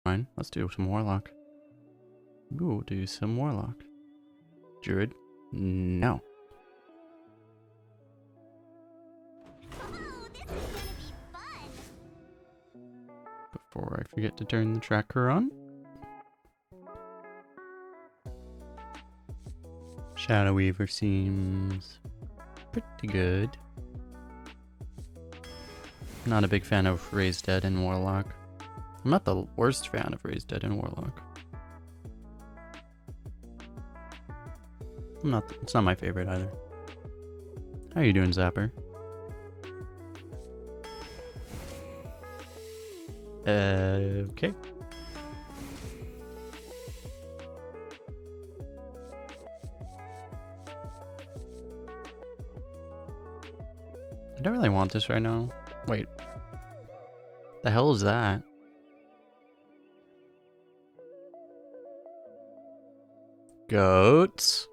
Fine, let's do some Warlock. Ooh, we'll do some Warlock. Druid? No. Before I forget to turn the tracker on. Shadow Weaver seems pretty good. Not a big fan of Raised Dead and Warlock. I'm not the worst fan of Raised Dead and Warlock. It's not my favorite either. How are you doing, Zapper? Okay. I don't really want this right now. Wait. The hell is that? Goats?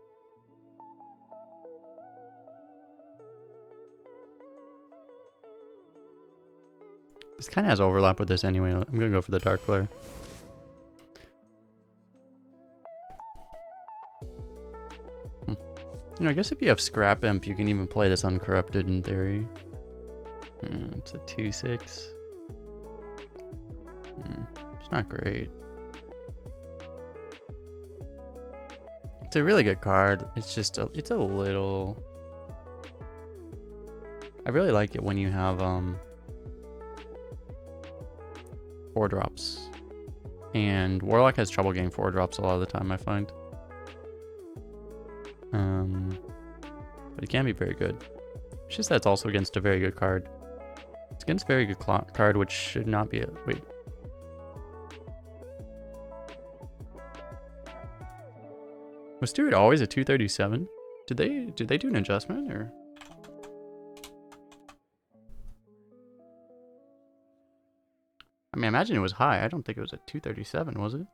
This kind of has overlap with this anyway. I'm gonna go for the Dark Flare. You know, I guess if you have Scrap Imp, you can even play this uncorrupted in theory. It's a 2/6. It's not great. It's a really good card. It's just it's a little. I really like it when you have 4-drops, and Warlock has trouble getting 4-drops a lot of the time, I find. But it can be very good. It's just that it's also against a very good card. It's against a very good card, which should not be a wait. Was Steward always a 237? Did they do an adjustment or? I mean, I imagine it was high. I don't think it was a 237, was it?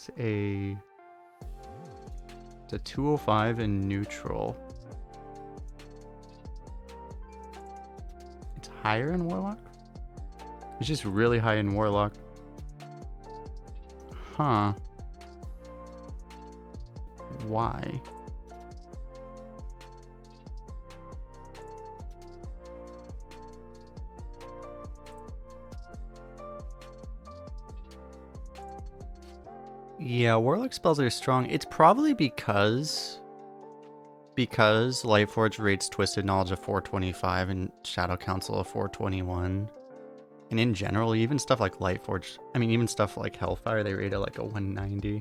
It's a 205 in neutral. It's higher in Warlock? It's just really high in Warlock. Huh. Why? Yeah, Warlock spells are strong. It's probably because Lightforge rates Twisted Knowledge of 425 and Shadow Council of 421. And in general, even stuff like Lightforge, I mean, even stuff like Hellfire, they rate it like a 190.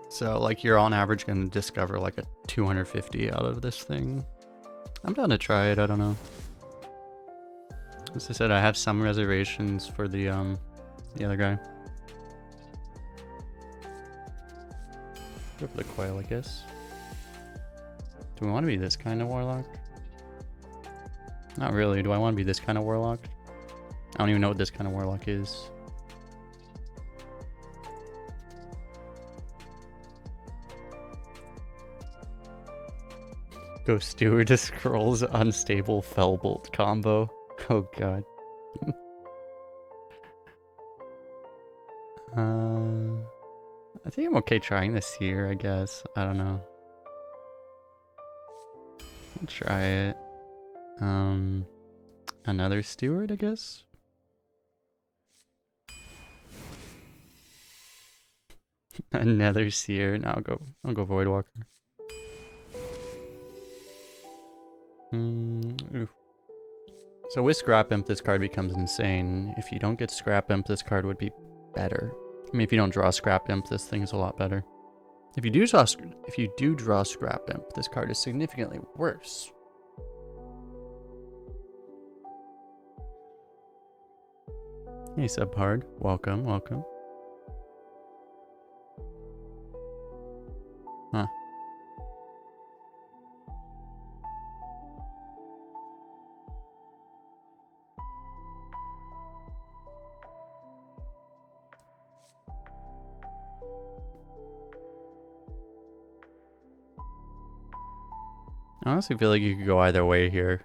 So, like, you're on average going to discover like a 250 out of this thing. I'm down to try it, I don't know. As I said, I have some reservations for the other guy. Go for the Coil, I guess. Do we want to be this kind of Warlock? Not really. Do I want to be this kind of Warlock? I don't even know what this kind of Warlock is. Go Steward Scrolls Unstable Fellbolt combo. Oh god. I think I'm okay trying this here, I guess. I don't know. I'll try it. Another Steward, I guess? Another Seer. Now I'll go Voidwalker. Oof. So with Scrap Imp, this card becomes insane. If you don't get Scrap Imp, this card would be better. I mean, if you don't draw Scrap Imp, this thing is a lot better. If you do draw Scrap Imp, this card is significantly worse. Hey, Subhard. Welcome, welcome. Huh. I honestly feel like you could go either way here.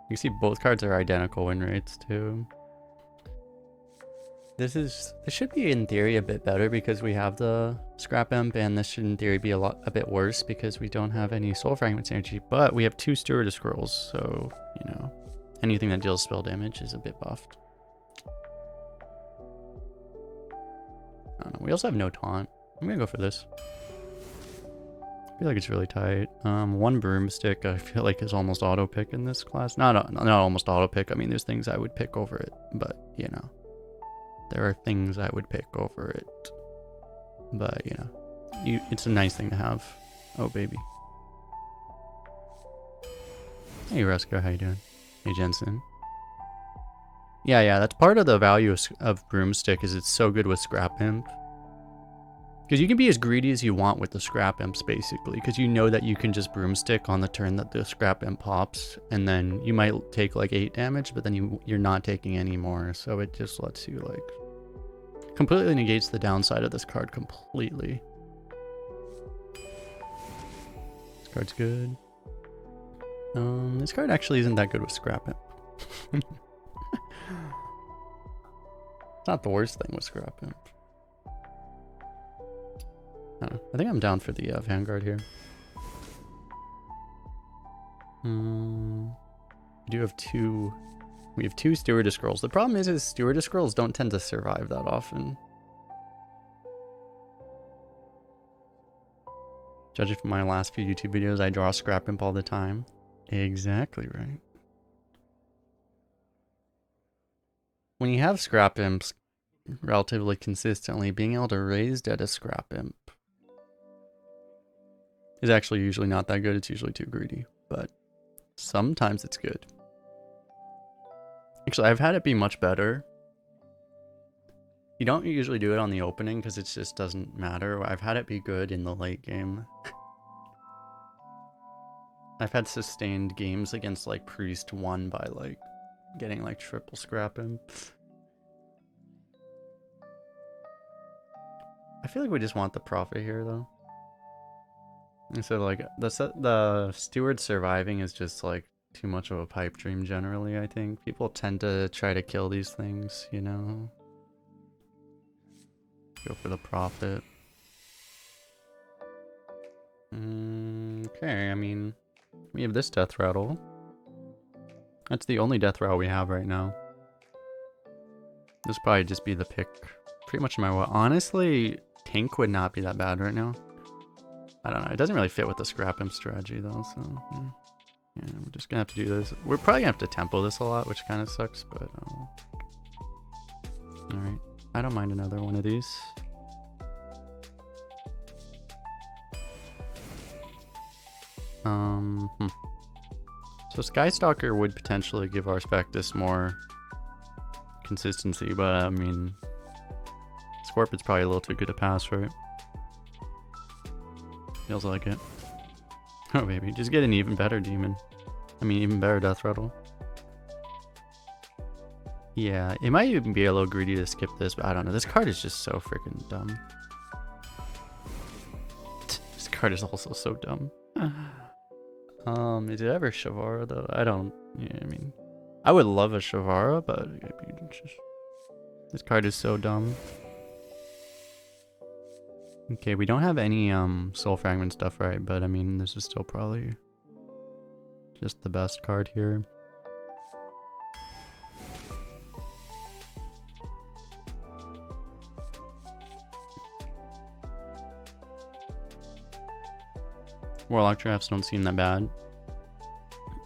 You see both cards are identical win rates too. This should be in theory a bit better because we have the Scrap Imp, and this should in theory be a bit worse because we don't have any Soul Fragments energy, but we have 2 Stewardess Scrolls, so, you know, anything that deals spell damage is a bit buffed. I don't know. We also have no taunt. I'm gonna go for this. I feel like it's really tight. 1 Broomstick I feel like is almost auto pick in this class. Not almost auto pick. I mean, there's things I would pick over it, but you know. There are things I would pick over it. But, you know, it's a nice thing to have. Oh, baby. Hey, Rusko, how you doing? Hey, Jensen. Yeah, that's part of the value of Broomstick is it's so good with Scrap Imp. Because you can be as greedy as you want with the Scrap Imps, basically. Because you know that you can just Broomstick on the turn that the Scrap Imp pops. And then you might take like 8 damage, but then you're not taking any more. So it just lets you like... completely negates the downside of this card completely. This card's good. This card actually isn't that good with Scrap Imp. It's not the worst thing with Scrap Imp. I don't know. I think I'm down for the Vanguard here. We do have 2... We have 2 Stewardess Scrolls. The problem is Stewardess Scrolls don't tend to survive that often. Judging from my last few YouTube videos, I draw Scrap Imp all the time. Exactly right. When you have Scrap Imps relatively consistently, being able to raise dead a Scrap Imp is actually usually not that good. It's usually too greedy, but sometimes it's good. Actually, I've had it be much better. You don't usually do it on the opening because it just doesn't matter. I've had it be good in the late game. I've had sustained games against like Priest won by like getting like triple Scrap Imp. I feel like we just want the profit here though. And so like the Steward surviving is just like too much of a pipe dream generally, I think. People tend to try to kill these things, you know? Go for the profit. Okay, I mean, we have this Death Rattle. That's the only Death Rattle we have right now. This would probably just be the pick pretty much no matter what. Honestly, Tank would not be that bad right now. I don't know. It doesn't really fit with the Scrap Imp strategy though, so yeah. Yeah, we're just gonna have to do this. We're probably gonna have to tempo this a lot, which kind of sucks, but alright. I don't mind another one of these. So Skystalker would potentially give our Spectus more consistency, but I mean, Scorpion's probably a little too good to pass, right? Feels like it. Oh, maybe. Just get an even better demon. I mean, even better Death Rattle. Yeah, it might even be a little greedy to skip this, but I don't know. This card is just so freaking dumb. This card is also so dumb. Is it ever Shavara though? I don't. Yeah, I mean, I would love a Shavara, but this card is so dumb. Okay, we don't have any Soul Fragment stuff, right? But I mean, this is still probably just the best card here. Warlock drafts don't seem that bad.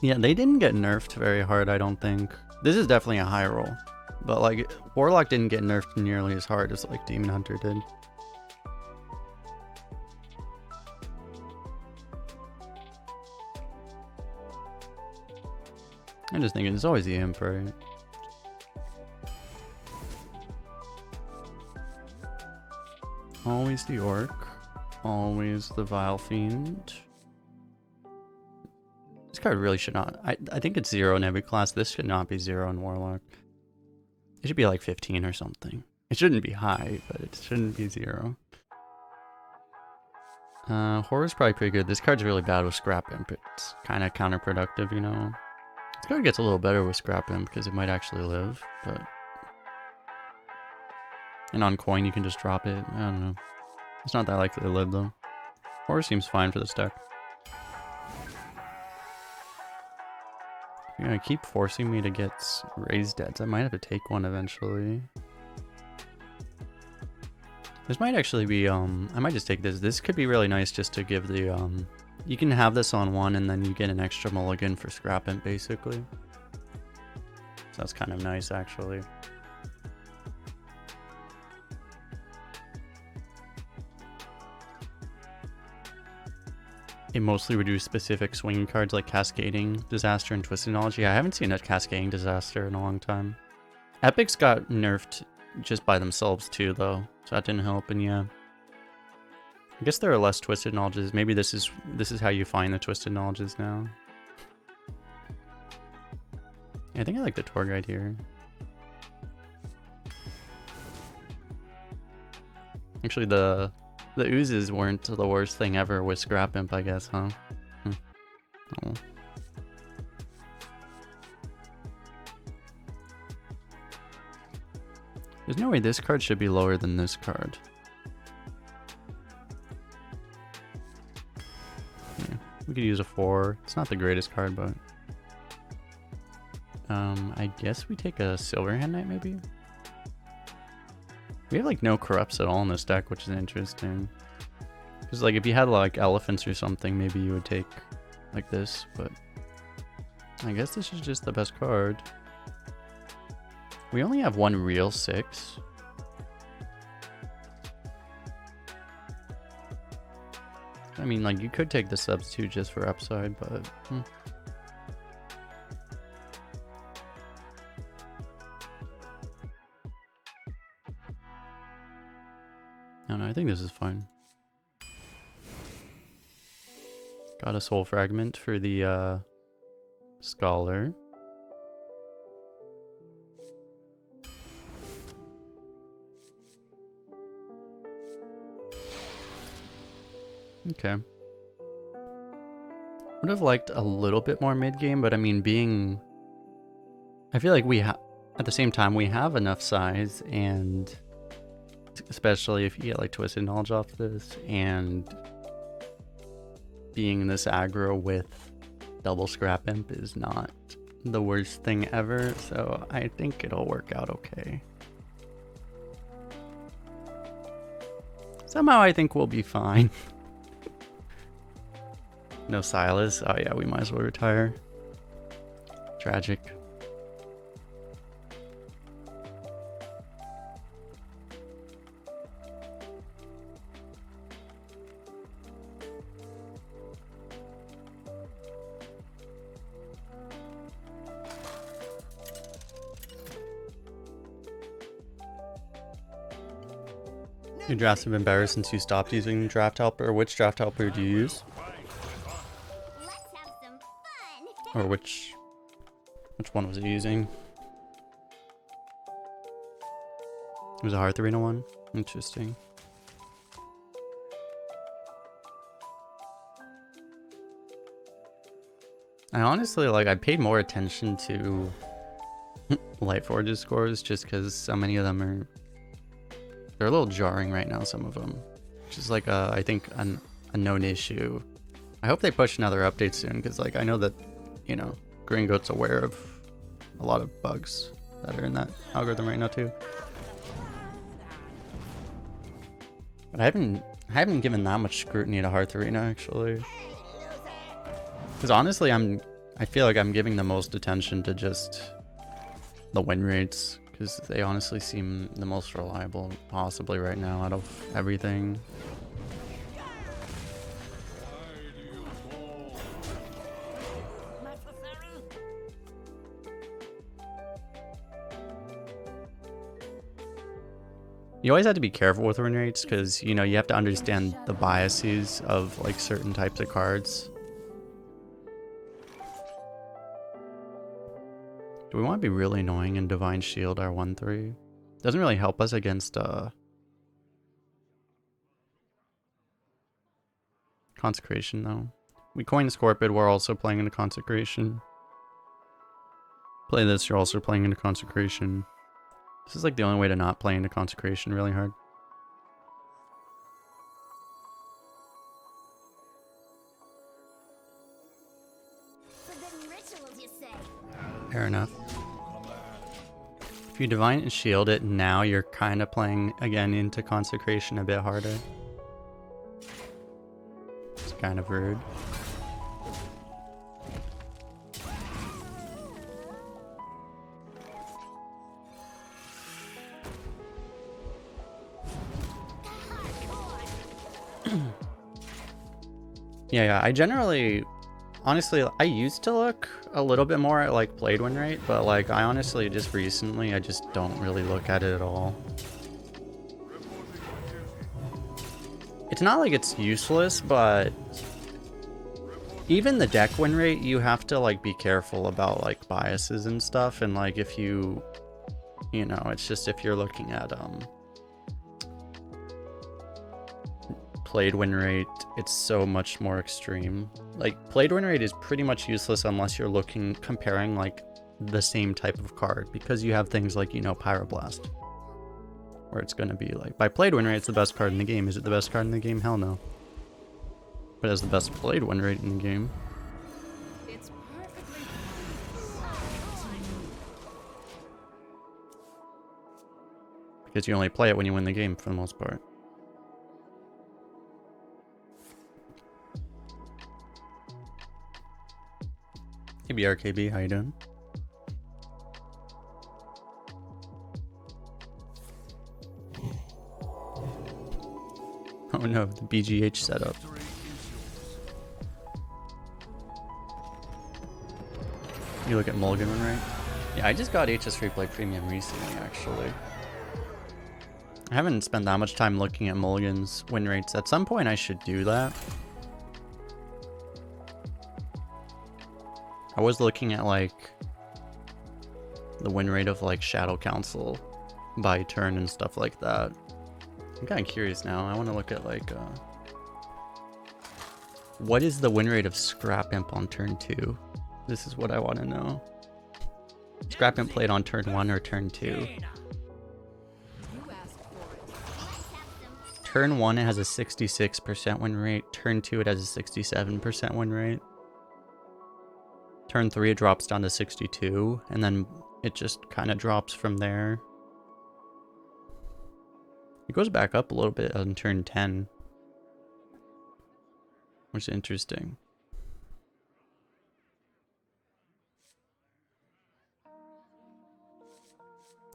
Yeah, they didn't get nerfed very hard, I don't think. This is definitely a high roll. But like, Warlock didn't get nerfed nearly as hard as like Demon Hunter did. I'm just thinking, it's always the Imp, right? Always the Orc. Always the Vile Fiend. This card really should not... I think it's 0 in every class. This should not be 0 in Warlock. It should be like 15 or something. It shouldn't be high, but it shouldn't be 0. Horror's probably pretty good. This card's really bad with Scrap Imp. It's kind of counterproductive, you know. This card gets a little better with Scrap Imp because it might actually live, but... And on coin you can just drop it. I don't know. It's not that likely to live though. Horror seems fine for this deck. If you're gonna keep forcing me to get raised deads, I might have to take one eventually. This might actually be, I might just take this. This could be really nice just to give the, you can have this on one and then you get an extra mulligan for Scrap Imp basically. So that's kind of nice actually. It mostly reduced specific swinging cards like Cascading Disaster and Twisted Knowledge. Yeah, I haven't seen a Cascading Disaster in a long time. Epics got nerfed just by themselves too though, so that didn't help, and yeah. I guess there are less Twisted Knowledges. Maybe this is how you find the Twisted Knowledges now. Yeah, I think I like the tour guide here. Actually, the oozes weren't the worst thing ever with Scrap Imp, I guess, huh? Oh. There's no way this card should be lower than this card. Yeah, we could use a 4. It's not the greatest card, but... I guess we take a Silver Hand Knight, maybe? We have, like, no corrupts at all in this deck, which is interesting. Because, like, if you had, like, elephants or something, maybe you would take, like, this, but... I guess this is just the best card. We only have one real 6. I mean, like, you could take the substitute just for upside, but... No, I think this is fine. Got a soul fragment for the scholar. Okay. Would have liked a little bit more mid game, but I mean, I feel like at the same time we have enough size, and especially if you get like Twisted Knowledge off this, and being this aggro with double Scrap Imp is not the worst thing ever, so I think it'll work out okay. Somehow I think we'll be fine. No Silas. Oh yeah, we might as well retire. Tragic. Your drafts have been better since you stopped using Draft Helper. Which Draft Helper do you use? Or which one was it using? It was a Hearth Arena one? Interesting. I honestly, like, I paid more attention to Lightforge's scores just because so many of them are... They're a little jarring right now, some of them. Which is like, I think, a known issue. I hope they push another update soon because, like, I know that, you know, Gringoat's aware of a lot of bugs that are in that algorithm right now too. But I haven't given that much scrutiny to Hearth Arena actually. Because honestly, I feel like I'm giving the most attention to just the win rates, because they honestly seem the most reliable possibly right now out of everything. You always have to be careful with win rates because, you know, you have to understand the biases of like certain types of cards. Do we want to be really annoying and Divine Shield our 1/3? Doesn't really help us against Consecration, though. We coin Scorpid, we're also playing into Consecration. Play this, you're also playing into Consecration. This is like the only way to not play into Consecration really hard. Fair enough. If you Divine and Shield it now, you're kind of playing again into Consecration a bit harder. It's kind of rude. Yeah, I generally, honestly, I used to look a little bit more at like played win rate, but like I honestly just recently, I just don't really look at it at all. It's not like it's useless, but even the deck win rate, you have to like be careful about like biases and stuff. And like if you know, it's just if you're looking at played win rate, it's so much more extreme. Like played win rate is pretty much useless unless you're comparing like the same type of card, because you have things like, you know, Pyroblast, where it's going to be like, by played win rate, it's the best card in the game. Is it the best card in the game? Hell no. But it has the best played win rate in the game. It's perfectly because you only play it when you win the game for the most part. Hey BRKB, how you doing? Oh no, the BGH setup. You look at Mulligan win rate? Yeah, I just got HS Replay Premium recently, actually. I haven't spent that much time looking at Mulligan's win rates. At some point I should do that. I was looking at like the win rate of like Shadow Council by turn and stuff like that. I'm kind of curious now. I want to look at like what is the win rate of Scrap Imp on turn 2? This is what I want to know. Scrap Imp played on turn 1 or turn 2? Turn 1 it has a 66% win rate. Turn 2 it has a 67% win rate. Turn 3 it drops down to 62, and then it just kind of drops from there. It goes back up a little bit on turn 10, which is interesting.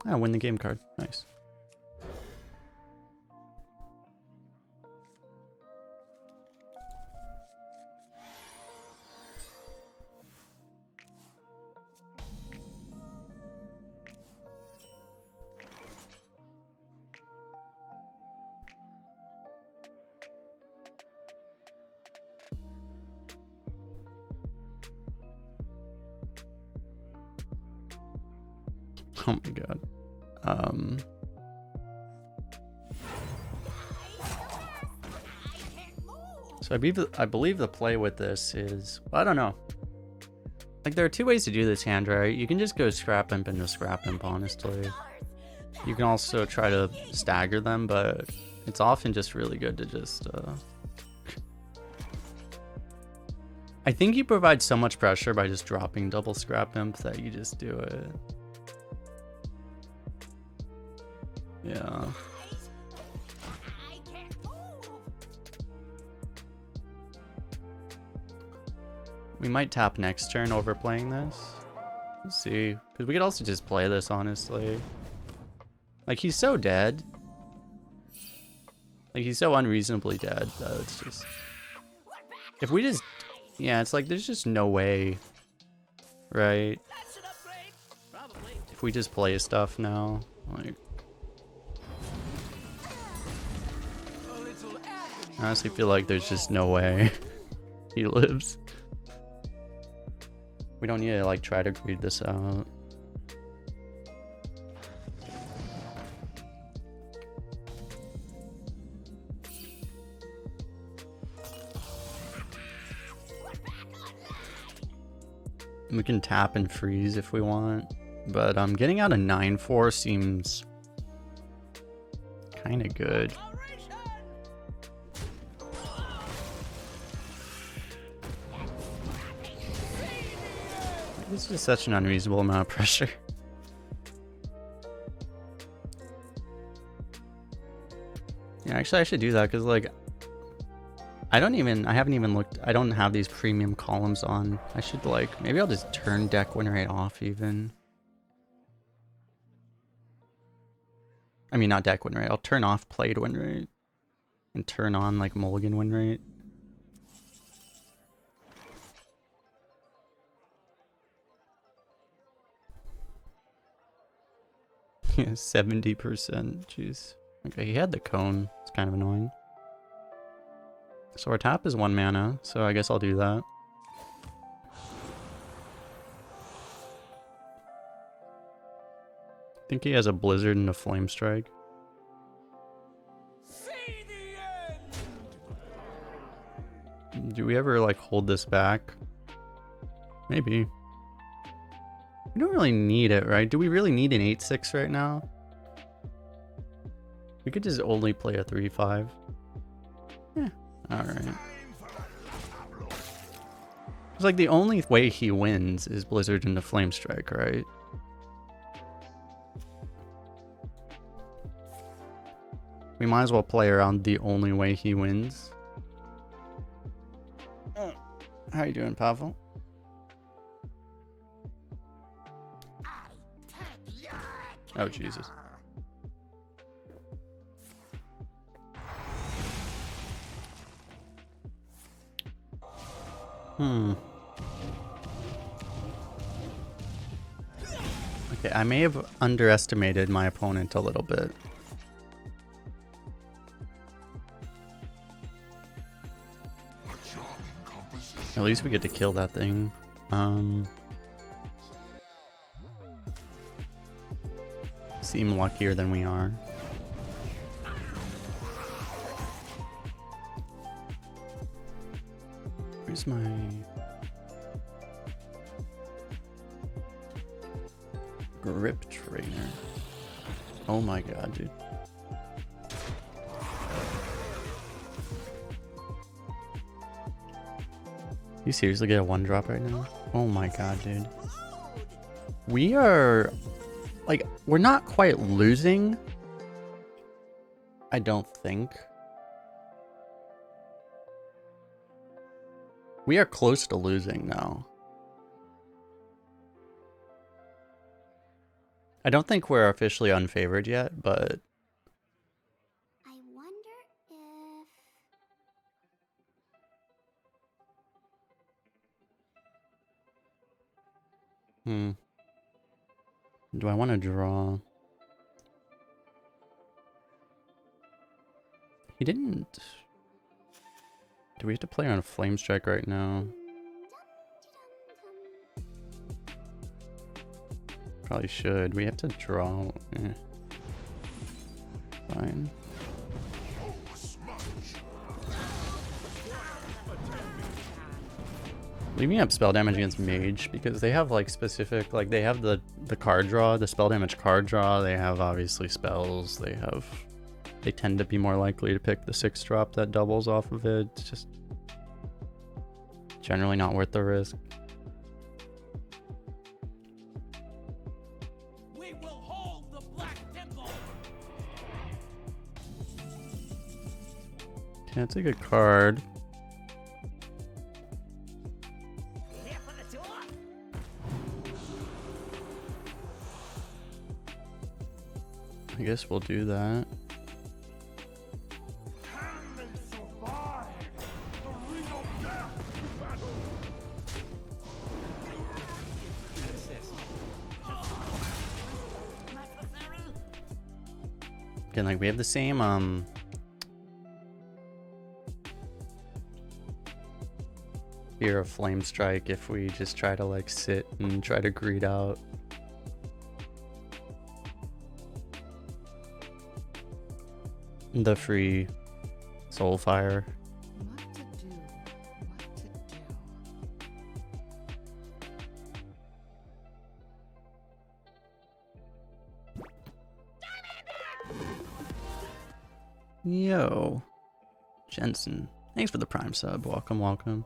Ah, win the game card. Nice. Oh my god. So I believe the play with this is, well, I don't know. Like there are two ways to do this hand, right? You can just go Scrap Imp into Scrap Imp, honestly. You can also try to stagger them, but it's often just really good to just I think you provide so much pressure by just dropping double Scrap Imp that you just do it. Yeah. We might tap next turn overplaying this. Let's see. Because we could also just play this, honestly. Like, he's so dead. Like, he's so unreasonably dead that it's just... If we just... Yeah, it's like, there's just no way. Right? If we just play stuff now. Like... I honestly feel like there's just no way he lives. We don't need to like try to read this out. We can tap and freeze if we want, but getting out a 9/4 seems kind of good. This is such an unreasonable amount of pressure. Yeah, actually I should do that because like I haven't even looked, I don't have these premium columns on. I should like, maybe I'll just turn deck win rate off even. I mean, not deck win rate, I'll turn off played win rate and turn on like mulligan win rate. Yeah, 70%, jeez. Okay, he had the cone, it's kind of annoying. So our tap is 1 mana, so I guess I'll do that. I think he has a Blizzard and a Flame Strike. Do we ever like hold this back? Maybe. We don't really need it, right? Do we really need an 8/6 right now? We could just only play a 3/5. Yeah, alright. It's like the only way he wins is Blizzard into Flame Strike, right? We might as well play around the only way he wins. How you doing, Pavel? Oh, Jesus. Okay, I may have underestimated my opponent a little bit. At least we get to kill that thing. Seem luckier than we are. Where's my... Grip Trainer? Oh my god, dude. You seriously get a 1-drop right now? Oh my god, dude. We are... like, we're not quite losing. I don't think. We are close to losing now. I don't think we're officially unfavored yet, but... I wonder if... Do I want to draw? He didn't... Do we have to play on a Flame Strike right now? Probably should. We have to draw. Fine. Leaving up spell damage against Mage because they have like specific, like they have the card draw, the spell damage card draw. They have obviously spells. They tend to be more likely to pick the 6-drop that doubles off of it. It's just generally not worth the risk. We will hold the Black Temple. Okay, that's a good card. Here for the tour. I guess we'll do that. Again, like we have the same fear of Flame Strike if we just try to like sit and try to greed out. The free Soulfire. What to do? What to do? Yo. Jensen. Thanks for the Prime sub. Welcome, welcome.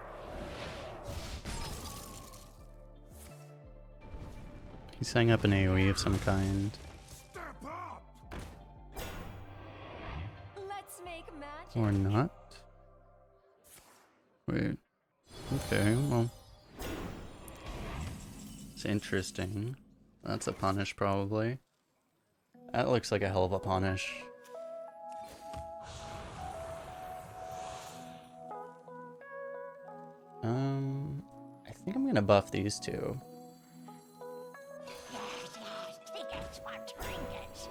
He's setting up an AoE of some kind. Let's make magic. Or not. Wait. Okay, well. It's interesting. That's a punish, probably. That looks like a hell of a punish. I think I'm gonna buff these two. Tickets for trinkets.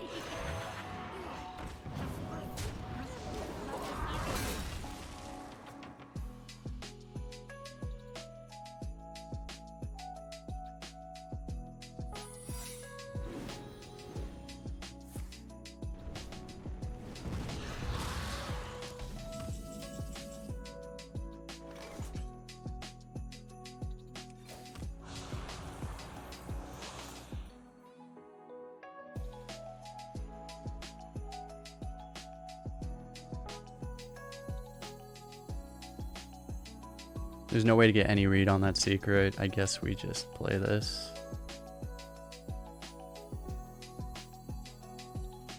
There's no way to get any read on that secret. I guess we just play this.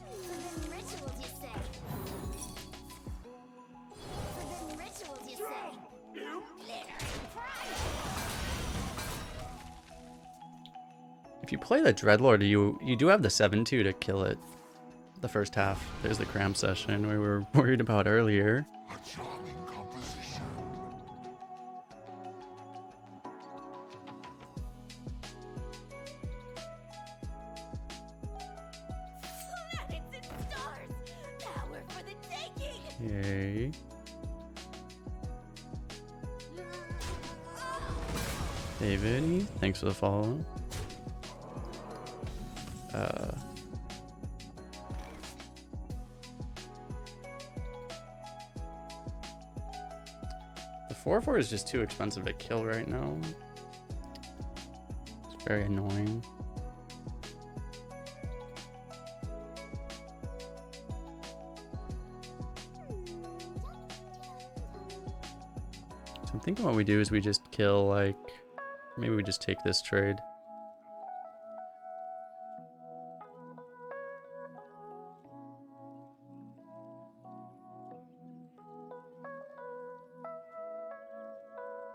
Forbidden rituals, you say? Forbidden rituals, you say? Glittering prize. If you play the Dreadlord, you do have the 7-2 to kill it. The first half. There's the cram session we were worried about earlier. A charming composition. Planets and stars. Power for the taking. Yay. David, thanks for the follow. The 4/4 is just too expensive to kill right now. It's very annoying. So I'm thinking what we do is we just kill, like, maybe we just take this trade.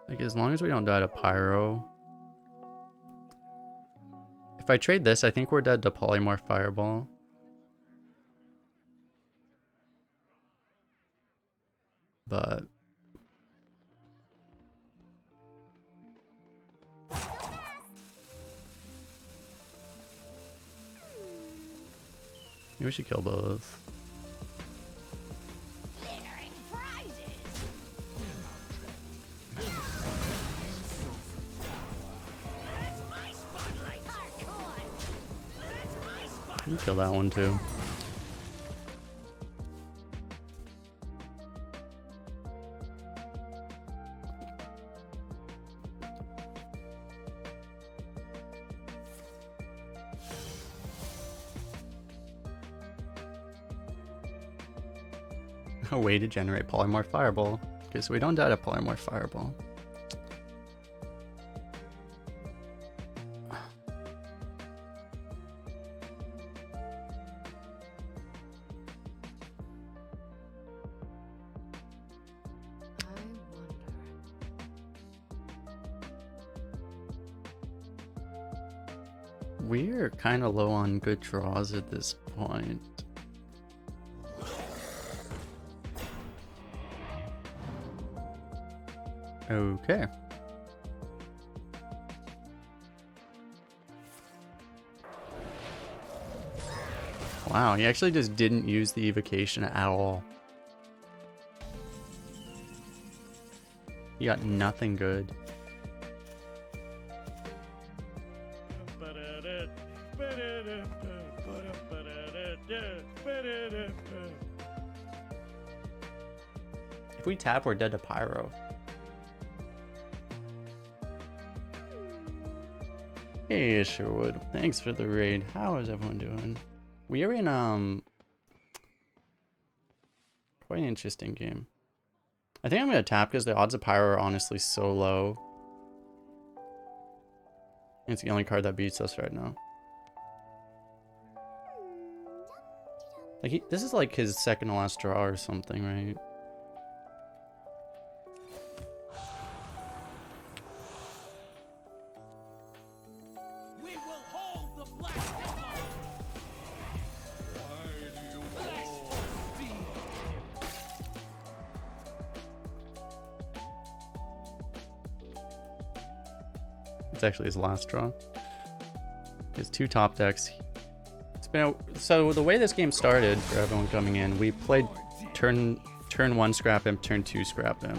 Like, as long as we don't die to Pyro. If I trade this, I think we're dead to Polymorph Fireball. But maybe we should kill both. Glittering prizes. That's my spotlight. Hardcore. That's my spotlight. You kill that one too. A way to generate Polymorph Fireball. Okay, so we don't die to Polymorph Fireball. I wonder. We're kind of low on good draws at this point. Okay. Wow, he actually just didn't use the evocation at all. He got nothing good. If we tap, we're dead to Pyro. Hey Sherwood, thanks for the raid. How is everyone doing? We are in Quite an interesting game. I think I'm gonna tap because the odds of pyro are honestly so low. It's the only card that beats us right now. Like this is like his second to last draw or something, right? We will hold the black emperor. Blessed be. It's actually his last draw. He has 2 top decks. It's been so the way this game started for everyone coming in, we played turn 1 Scrap Imp, turn 2 Scrap Imp.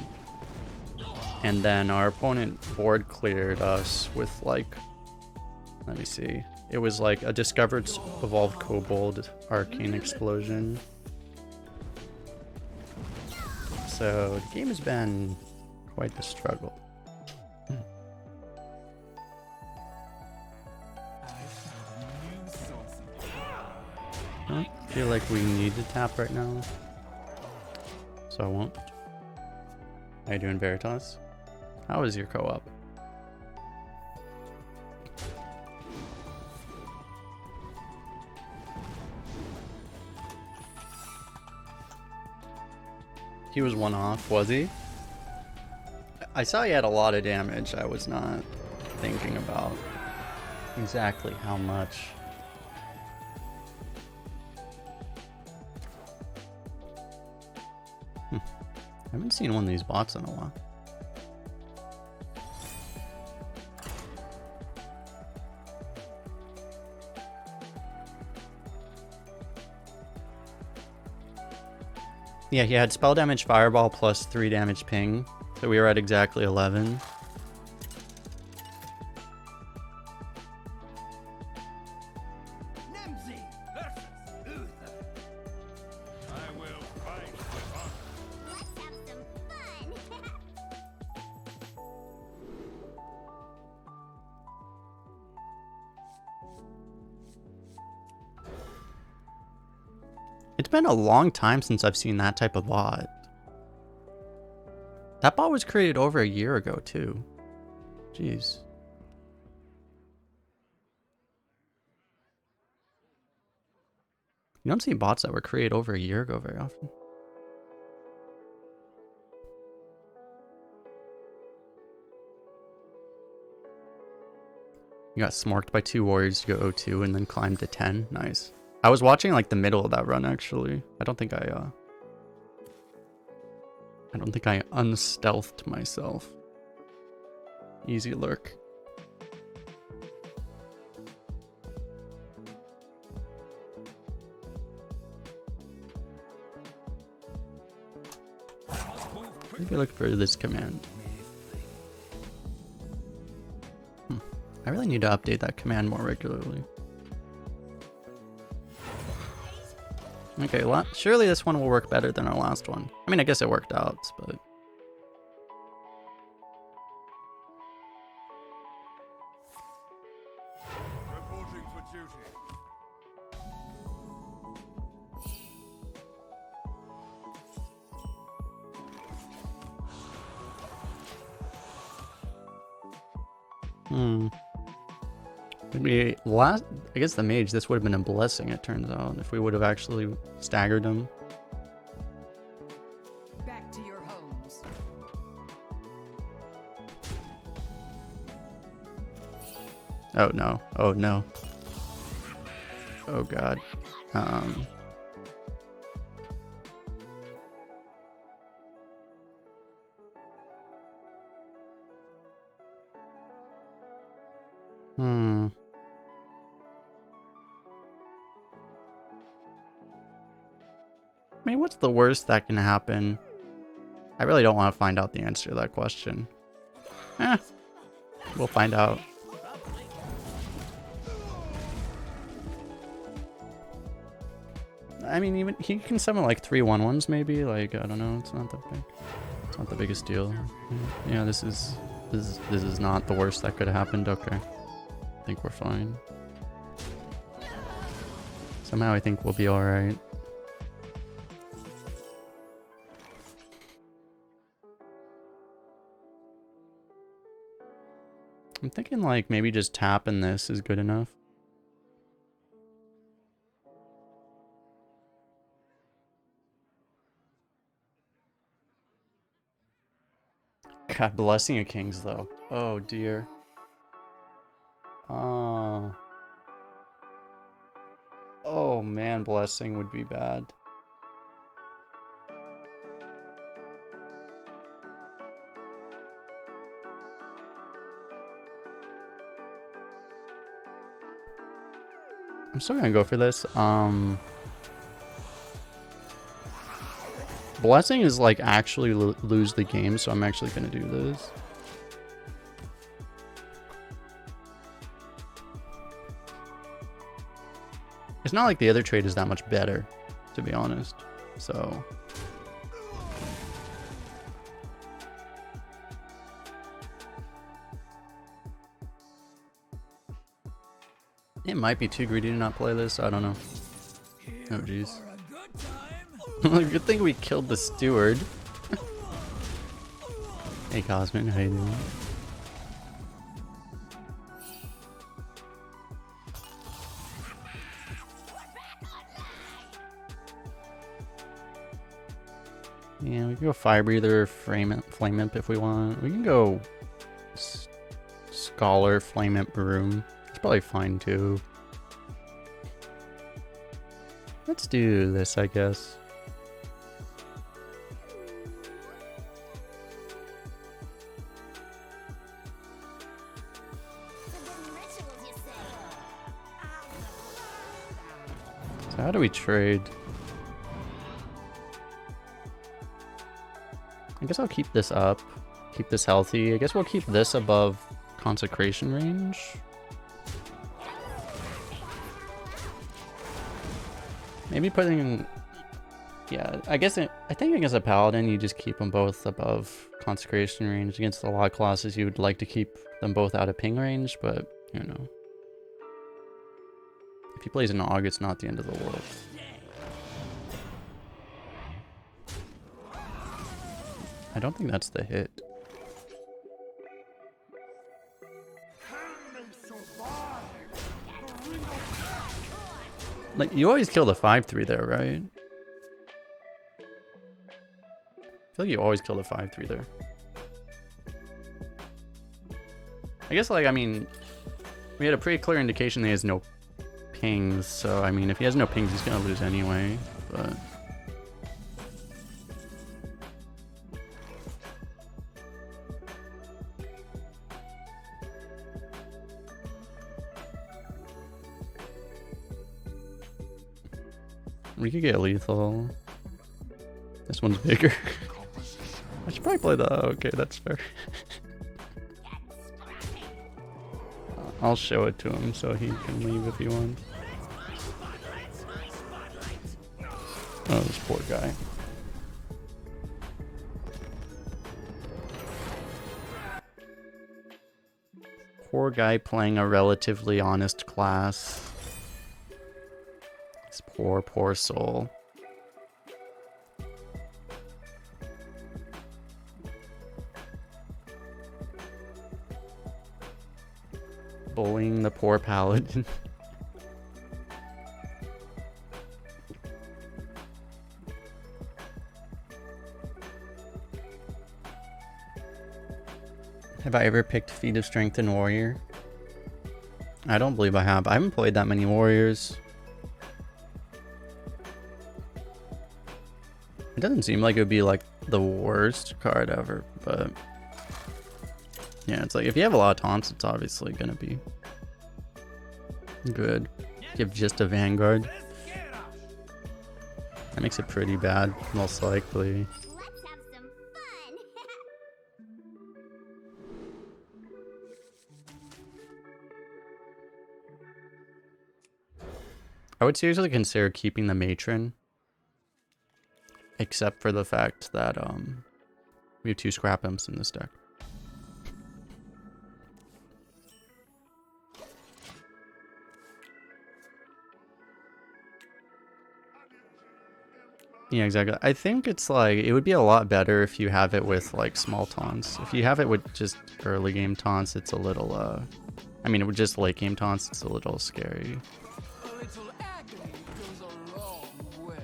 And then our opponent board cleared us with like, let me see. It was like a Discovered Evolved Kobold Arcane Explosion. So the game has been quite the struggle. I don't feel like we need to tap right now, so I won't. How you doing, Veritas? How is your co-op? He was 1 off, was he? I saw he had a lot of damage. I was not thinking about exactly how much. I haven't seen one of these bots in a while. Yeah, he had spell damage fireball plus 3 damage ping. So we were at exactly 11. Nemzi versus Uther. I will fight with honor. Let's have some fun. It's been a long time since I've seen that type of bot. That bot was created over a year ago, too. Jeez. You don't see bots that were created over a year ago very often. You got smorked by 2 warriors to go 0-2 and then climbed to 10. Nice. I was watching like the middle of that run actually. I don't think I unstealthed myself. Easy lurk. Maybe look for this command. I really need to update that command more regularly. Okay, surely this one will work better than our last one. I mean, I guess it worked out, but... Reporting for duty. Maybe I guess the mage, this would have been a blessing, it turns out, if we would have actually staggered him. Back to your homes. Oh no. Oh no. Oh god. I mean, what's the worst that can happen? I really don't want to find out the answer to that question. We'll find out. I mean, even he can summon like 3/1/1s maybe. Like, I don't know. It's not that big. It's not the biggest deal. Yeah, this is not the worst that could have happened. Okay, I think we're fine. Somehow I think we'll be all right. I'm thinking like maybe just tapping this is good enough. God, Blessing of Kings though. Oh dear. Oh. Oh man, Blessing would be bad. I'm still gonna go for this. Blessing is like actually lose the game, so I'm actually gonna do this. It's not like the other trade is that much better, to be honest. So it might be too greedy to not play this. I don't know. Oh jeez. Good thing we killed the steward. Hey Cosmin, how you doing? Yeah, we can go Fire Breather, Flame Imp if we want. We can go Scholar, Flame Imp, Broom. It's probably fine too. Let's do this, I guess. Forbidden rituals, you say? So how do we trade? I guess I'll keep this up. Keep this healthy. I guess we'll keep this above consecration range. Maybe putting... Yeah, I think against a paladin, you just keep them both above consecration range. Against a lot of classes, you would like to keep them both out of ping range, but, you know. If he plays an Aug, it's not the end of the world. I don't think that's the hit. Like, you always kill the 5-3 there, right? I feel like you always kill the 5-3 there. I guess, like, I mean, we had a pretty clear indication that he has no pings, so, I mean, if he has no pings, he's gonna lose anyway, but... We could get lethal. This one's bigger. I should probably play the... Okay, that's fair. I'll show it to him so he can leave if he wants. Oh, this poor guy. Poor guy playing a relatively honest class. His poor, poor soul. Bullying the poor paladin. Have I ever picked Feat of Strength in Warrior? I don't believe I have. I haven't played that many Warriors. It doesn't seem like it would be like the worst card ever, but yeah, it's like if you have a lot of taunts, it's obviously gonna be good. Give just a Vanguard. That makes it pretty bad, most likely. Let's have some fun. I would seriously consider keeping the Matron. Except for the fact that we have 2 Scrap Imps in this deck. Yeah, exactly. I think it's like it would be a lot better if you have it with like small taunts. If you have it with just early game taunts, it's a little I mean, with just late game taunts, it's a little scary. A little agony goes a long way.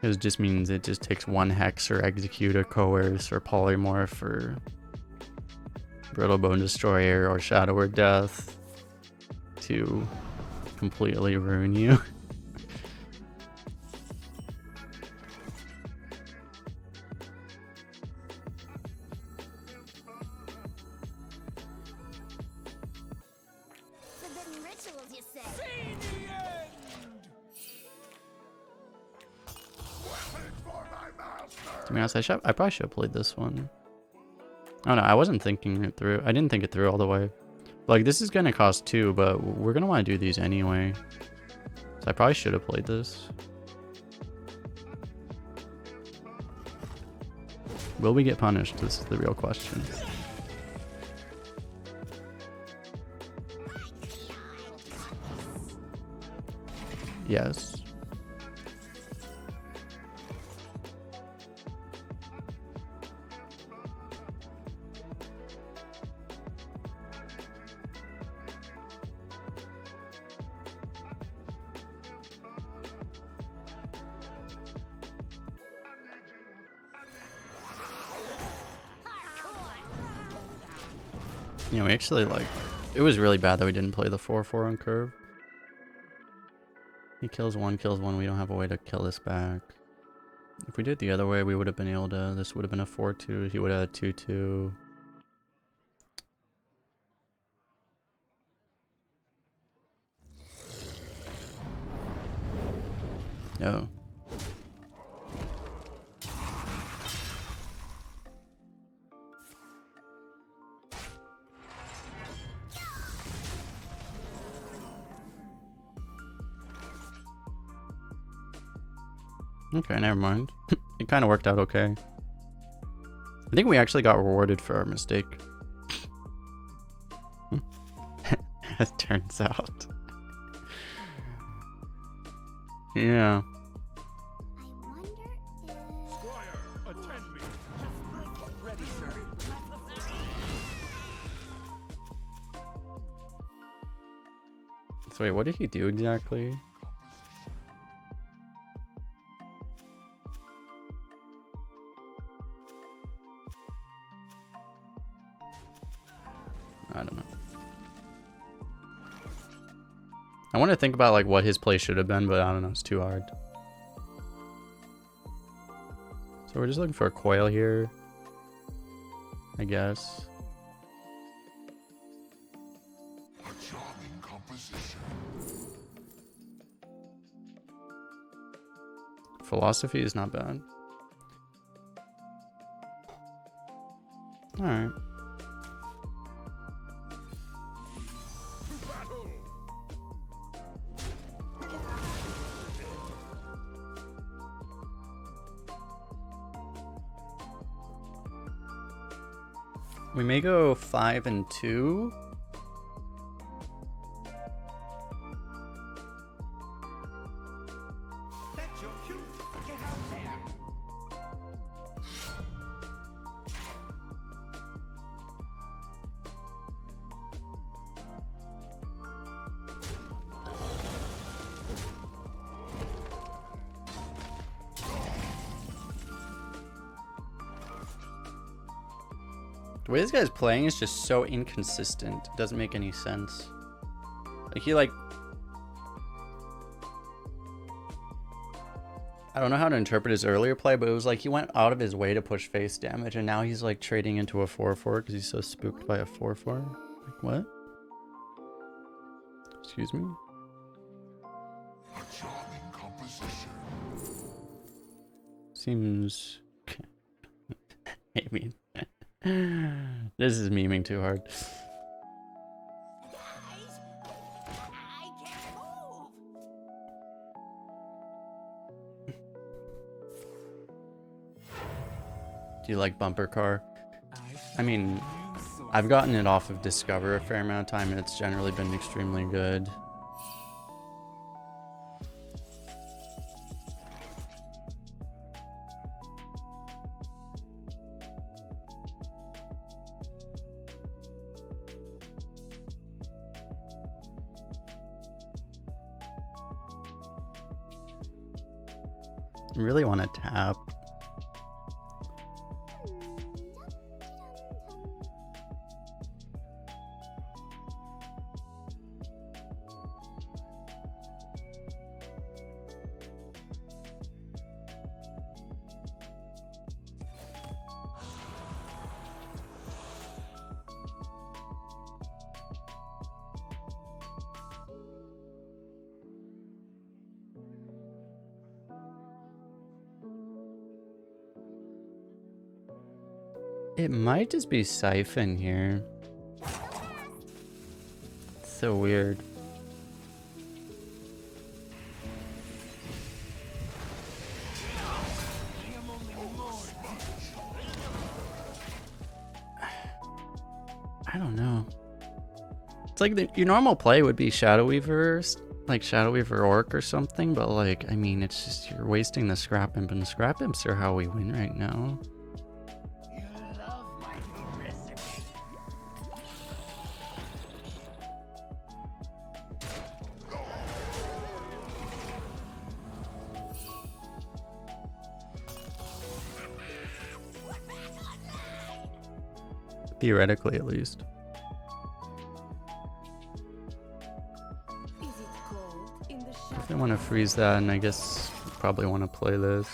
It just means it just takes one hex or execute or coerce or polymorph or brittle bone destroyer or shadow or death to completely ruin you. Forbidden rituals, you say? See the end! To be honest, I probably should have played this one. Oh no, I wasn't thinking it through. I didn't think it through all the way. Like, this is gonna cost 2, but we're gonna want to do these anyway. So I probably should have played this. Will we get punished? This is the real question. Yes. You know, we actually, like, it was really bad that we didn't play the 4-4 on curve. He kills one, we don't have a way to kill this back. If we did it the other way, we would have been able to, this would have been a 4-2, he would have had 2-2. No. Okay, never mind. It kind of worked out okay. I think we actually got rewarded for our mistake. As it turns out. Yeah. I wonder if... Squire, attend me. Ready, sir. So wait, what did he do exactly? I don't know. I want to think about like what his play should have been, but I don't know, it's too hard. So we're just looking for a coil here, I guess. A charming composition. Philosophy is not bad. Alright. Battle! We may go 5 and 2. Let your youth get out there! The way this guy's playing is just so inconsistent. It doesn't make any sense. Like, he like... I don't know how to interpret his earlier play, but it was like he went out of his way to push face damage, and now he's like trading into a 4-4 because he's so spooked by a 4-4. Like, what? Excuse me? A charming composition. Seems... I mean... This is memeing too hard. Guys, I can't move! Do you like bumper car? I mean, I've gotten it off of Discover a fair amount of time, and it's generally been extremely good. really want to tap. It might just be Siphon here. It's so weird. I don't know. It's like your normal play would be Shadow Weaver, like Shadow Weaver Orc or something, but like, I mean, it's just you're wasting the Scrap Imp, and the Scrap Imps are how we win right now. Theoretically, at least. Is it cold in the If shadow? they want to freeze that, and I guess probably want to play this.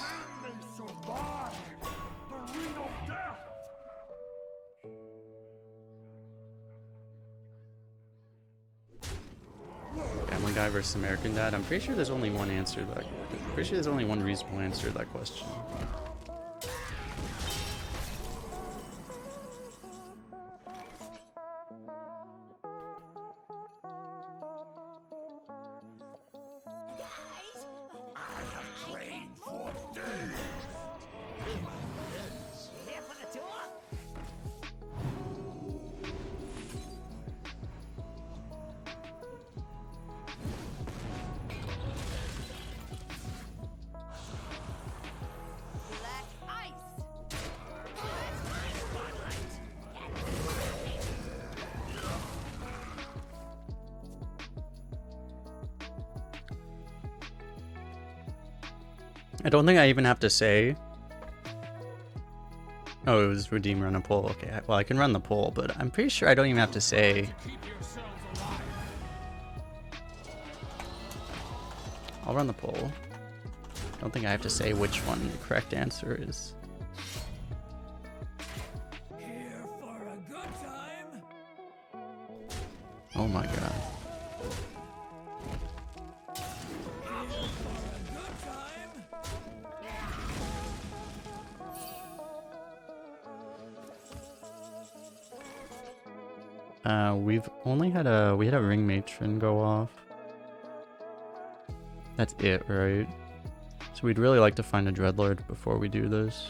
Family Guy versus American Dad. I'm pretty sure there's only one answer to that. Pretty sure there's only one reasonable answer to that question. Guys, I have trained for days. here for the tour? Black ice. I don't think I even have to say. Oh, it was redeem, run a poll. Okay, well, I can run the poll, but I'm pretty sure I don't even have to say. Keep yourselves alive. I'll run the poll. I don't think I have to say which one the correct answer is. Here for a good time. Oh my god. Here for a good time. We've only had a ring matron go off. That's it, right? So we'd really like to find a Dreadlord before we do this.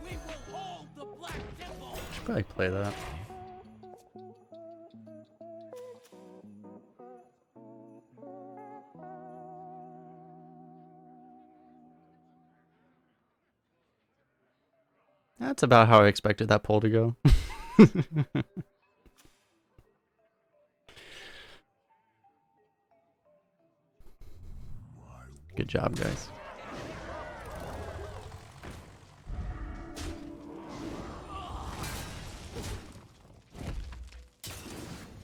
We will hold the Black Temple. Should probably play that. That's about how I expected that poll to go. Good job, guys.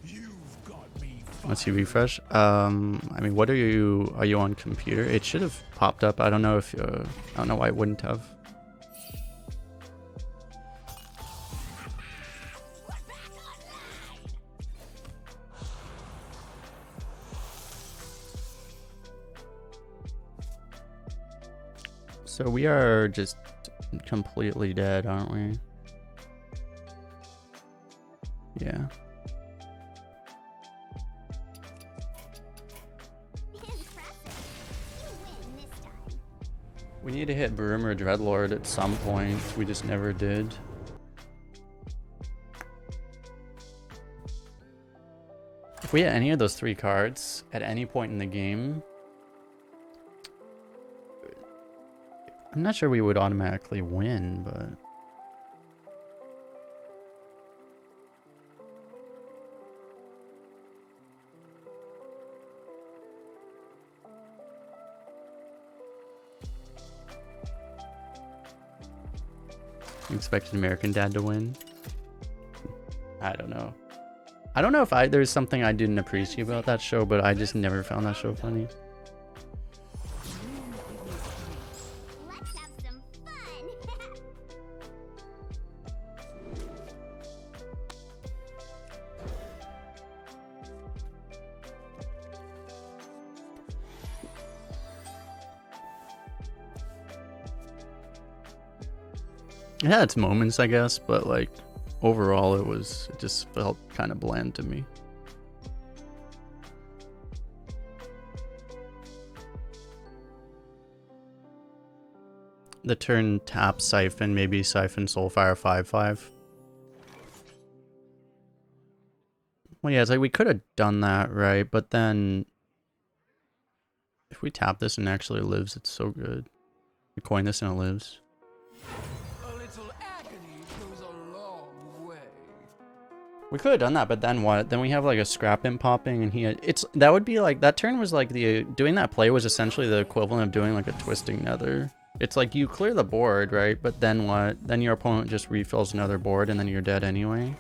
You've got me. Let's see, refresh. I mean, what are you on computer? It should have popped up. I don't know if I don't know why it wouldn't have. So we are just completely dead, aren't we? Yeah. Impressive. You win this time. We need to hit Brimmer Dreadlord at some point. We just never did. If we had any of those three cards at any point in the game, I'm not sure we would automatically win, but... You expected American Dad to win? I don't know. I don't know if there's something I didn't appreciate about that show, but I just never found that show funny. Let's have some fun. It had its moments, I guess, but like overall it just felt kind of bland to me. The turn tap Siphon, maybe Siphon Soulfire 5/5. Well, yeah, it's like we could have done that, right? But then if we tap this and it actually lives, it's so good. We coin this and it lives. A little agony goes a long way. We could have done that, but then what? Then we have like a Scrap Imp popping, and that would be like, that turn was like doing that play was essentially the equivalent of doing like a Twisting Nether. It's like you clear the board, right? But then what? Then your opponent just refills another board and then you're dead anyway.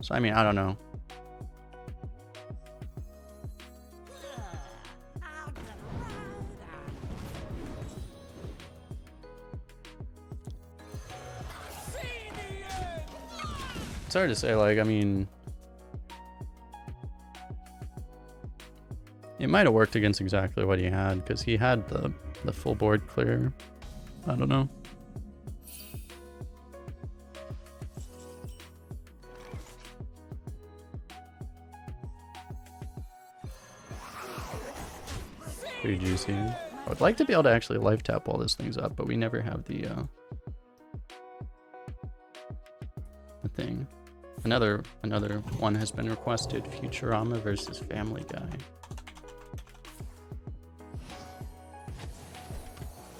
So I mean, I don't know. It's hard to say, like, I mean... It might have worked against exactly what he had, because he had the full board clear. I don't know. Pretty juicy. I would like to be able to actually life tap all these things up, but we never have the thing. Another one has been requested. Futurama versus Family Guy.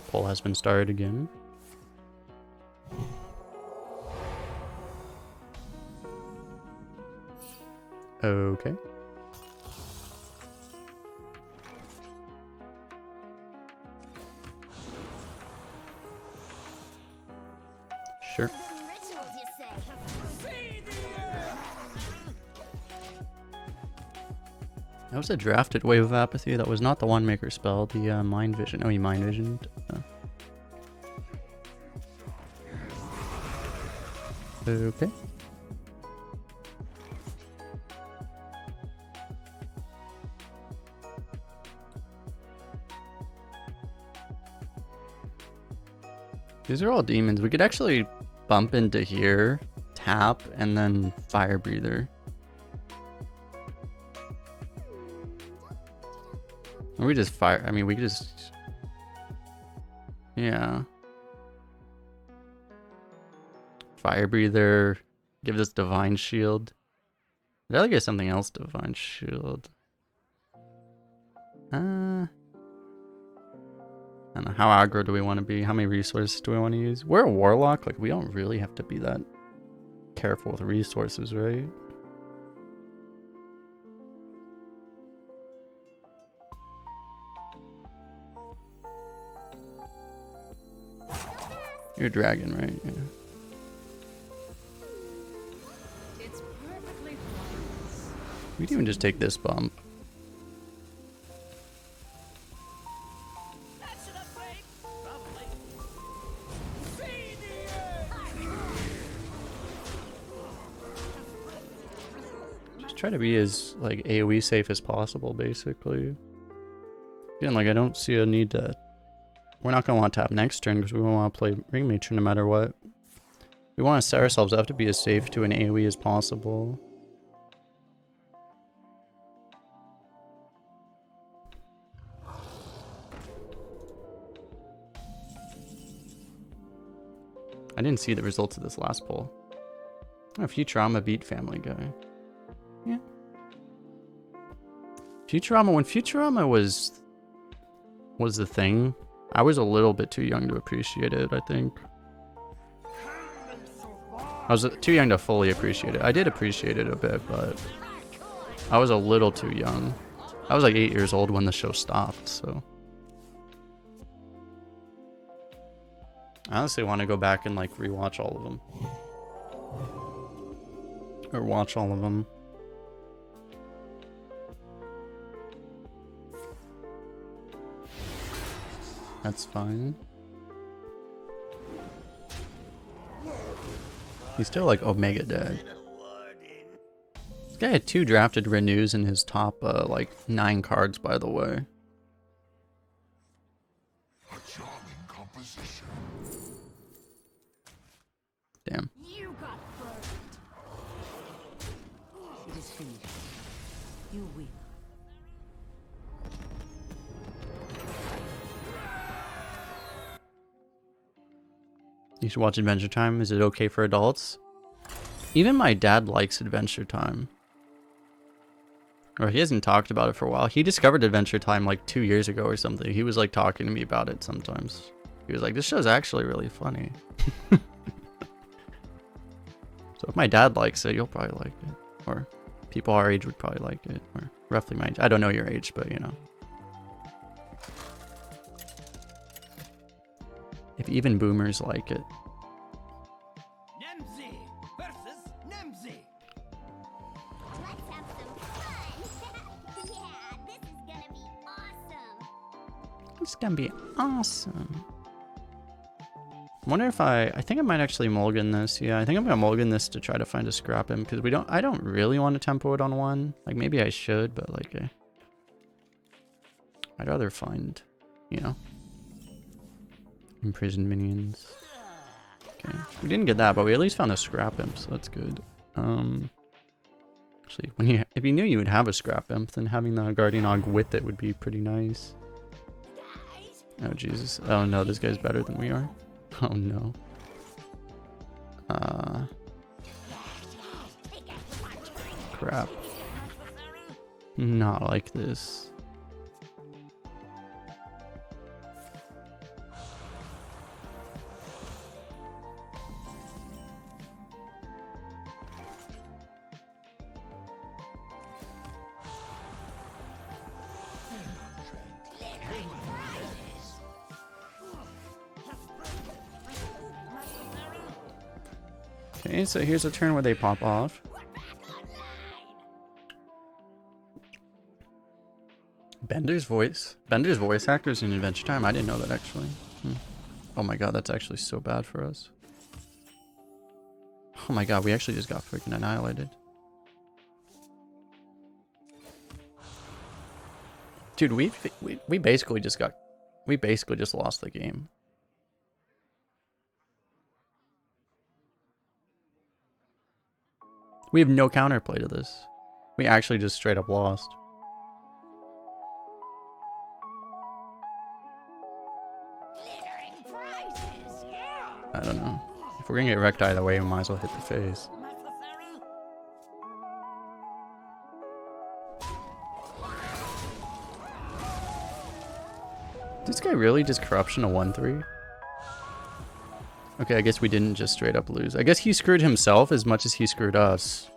Poll has been started again. Okay. Sure. Rituals, you say? That was a drafted Wave of Apathy. That was not the One Maker spell. The Mind Vision. Oh, he Mind Visioned. Okay. These are all demons. We could actually bump into here, tap, and then Fire Breather. Or we just fire. I mean, we could just. Yeah. Fire Breather. Give this Divine Shield. I'd rather get something else, Divine Shield. I don't know. How aggro do we want to be? How many resources do we want to use? We're a Warlock. Like, we don't really have to be that careful with resources, right? You're a dragon, right? Yeah. It's perfectly fine. We'd even just take this bump. Just try to be as like AoE safe as possible, basically. Again, like I don't see a need to. We're not gonna want to tap next turn because we won't want to play Ring Matron no matter what. We want to set ourselves up to be as safe to an AoE as possible. I didn't see the results of this last poll. Oh, Futurama beat Family Guy. Yeah. Futurama, when Futurama was the thing, I was a little bit too young to appreciate it, I think. I was too young to fully appreciate it. I did appreciate it a bit, but I was a little too young. I was like 8 years old when the show stopped, so. I honestly want to go back and like rewatch all of them. Or watch all of them. That's fine. He's still like Omega dead. This guy had 2 drafted renews in his top like 9 cards, by the way. A charming composition. Damn. You got burned. It is finished. You win. You should watch Adventure Time. Is it okay for adults? Even my dad likes Adventure Time. Or he hasn't talked about it for a while. He discovered Adventure Time like 2 years ago or something. He was like talking to me about it sometimes. He was like, this show's actually really funny. So if my dad likes it, you'll probably like it. Or people our age would probably like it. Or roughly my age. I don't know your age, but you know. If even boomers like it. Nemzi versus Nemzi. Let's have some fun. Yeah, this is gonna be awesome. It's gonna be awesome. I wonder if I think I might actually mulligan this. Yeah, I think I'm gonna mulligan this to try to find a scrap him because I don't really want to tempo it on 1. Like maybe I should, but like I'd rather find, you know, imprisoned minions. Okay, we didn't get that, but we at least found a scrap imp, so that's good. Actually, if you knew you would have a scrap imp, then having the guardian og with it would be pretty nice. Oh Jesus! Oh no, this guy's better than we are. Oh no. Crap. Not like this. Okay, so here's a turn where they pop off. Bender's voice actors in Adventure Time. I didn't know that actually. Oh my god, that's actually so bad for us. Oh my god, we actually just got freaking annihilated. Dude, we basically just lost the game. We have no counterplay to this. We actually just straight up lost. I don't know. If we're gonna get wrecked either way, we might as well hit the face. This guy really just corruption a 1-3? Okay, I guess we didn't just straight up lose. I guess he screwed himself as much as he screwed us.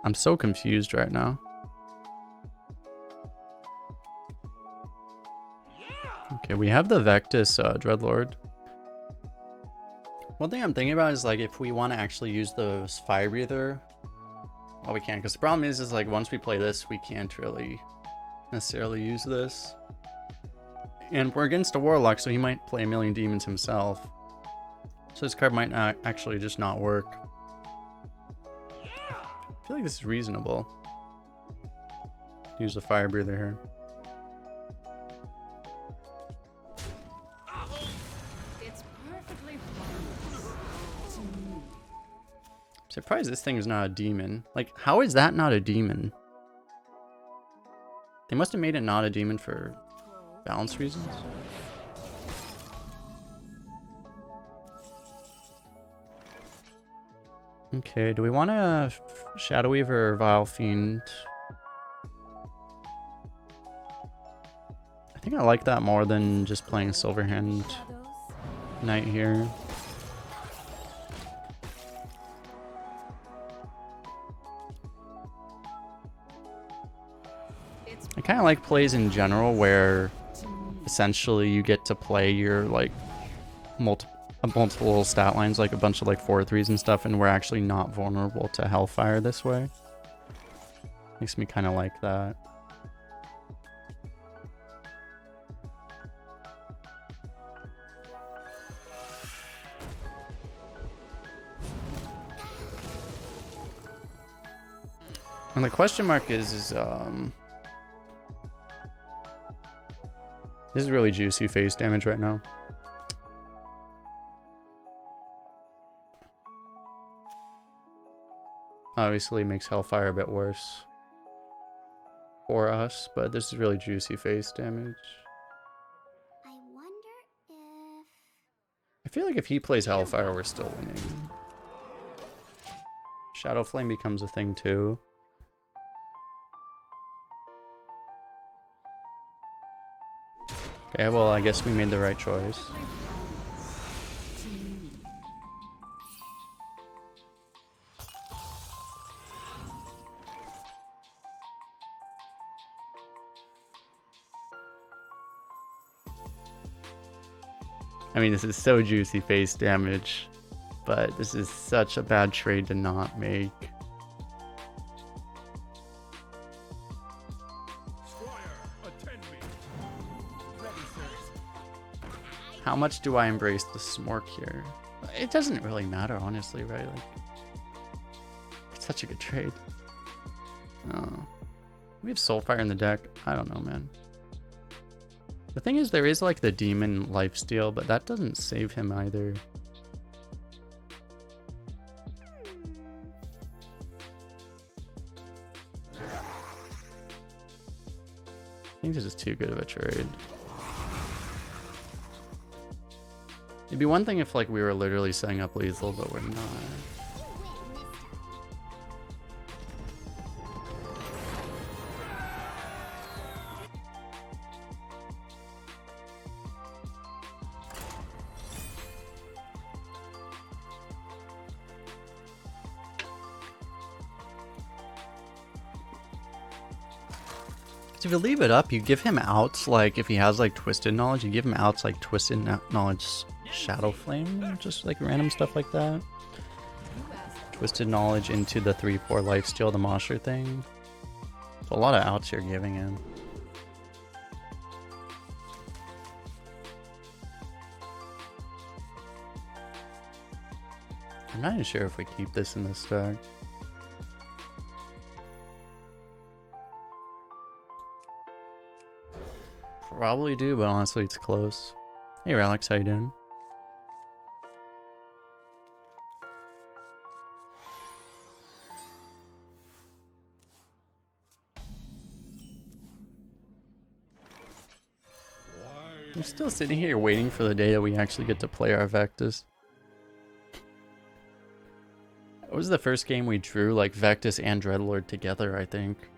I'm so confused right now. Okay, we have the Vectis Dreadlord. One thing I'm thinking about is like if we want to actually use the Fire Breather. Well, we can, because the problem is like once we play this, we can't really necessarily use this. And we're against a Warlock, so he might play a million demons himself. So this card might not actually just not work. I feel like this is reasonable. Use the Fire Breather here. It's perfectly Surprised this thing is not a demon. Like, how is that not a demon? They must have made it not a demon for balance reasons. Okay, do we want to Shadow Weaver or Vile Fiend? I think I like that more than just playing Silverhand Shadows. Knight here. It's I kind of like plays in general where to me. essentially you get to play your like multiple stat lines, like a bunch of like 4/3s and stuff, and we're actually not vulnerable to Hellfire this way. Makes me kind of like that. And the question mark is this is really juicy face damage right now. Obviously makes Hellfire a bit worse for us, but this is really juicy face damage. I wonder if... I feel like if he plays Hellfire, we're still winning. Shadow Flame becomes a thing too. Okay, well, I guess we made the right choice. To me. I mean, this is so juicy face damage, but this is such a bad trade to not make. Squire, attend me. Ready, sirs. How much do I embrace the Smork here? It doesn't really matter, honestly, right? Like, it's such a good trade. Oh. We have Soulfire in the deck. I don't know, man. The thing is, there is like the Demon Lifesteal, but that doesn't save him either. I think this is too good of a trade. It'd be one thing if like we were literally setting up lethal, but we're not. You win this time. So if you leave it up, you give him outs like if he has like Twisted Knowledge, you give him outs like Twisted Knowledge Shadow Flame, just like random stuff like that. You asked. Twisted Knowledge into the 3/4 lifesteal, the Mosher thing. So a lot of outs you're giving him. I'm not even sure if we keep this in this deck. Probably do, but honestly it's close. Hey Alex, how you doing? I'm still sitting here waiting for the day that we actually get to play our Vectus. It was the first game we drew like Vectus and Dreadlord together, I think.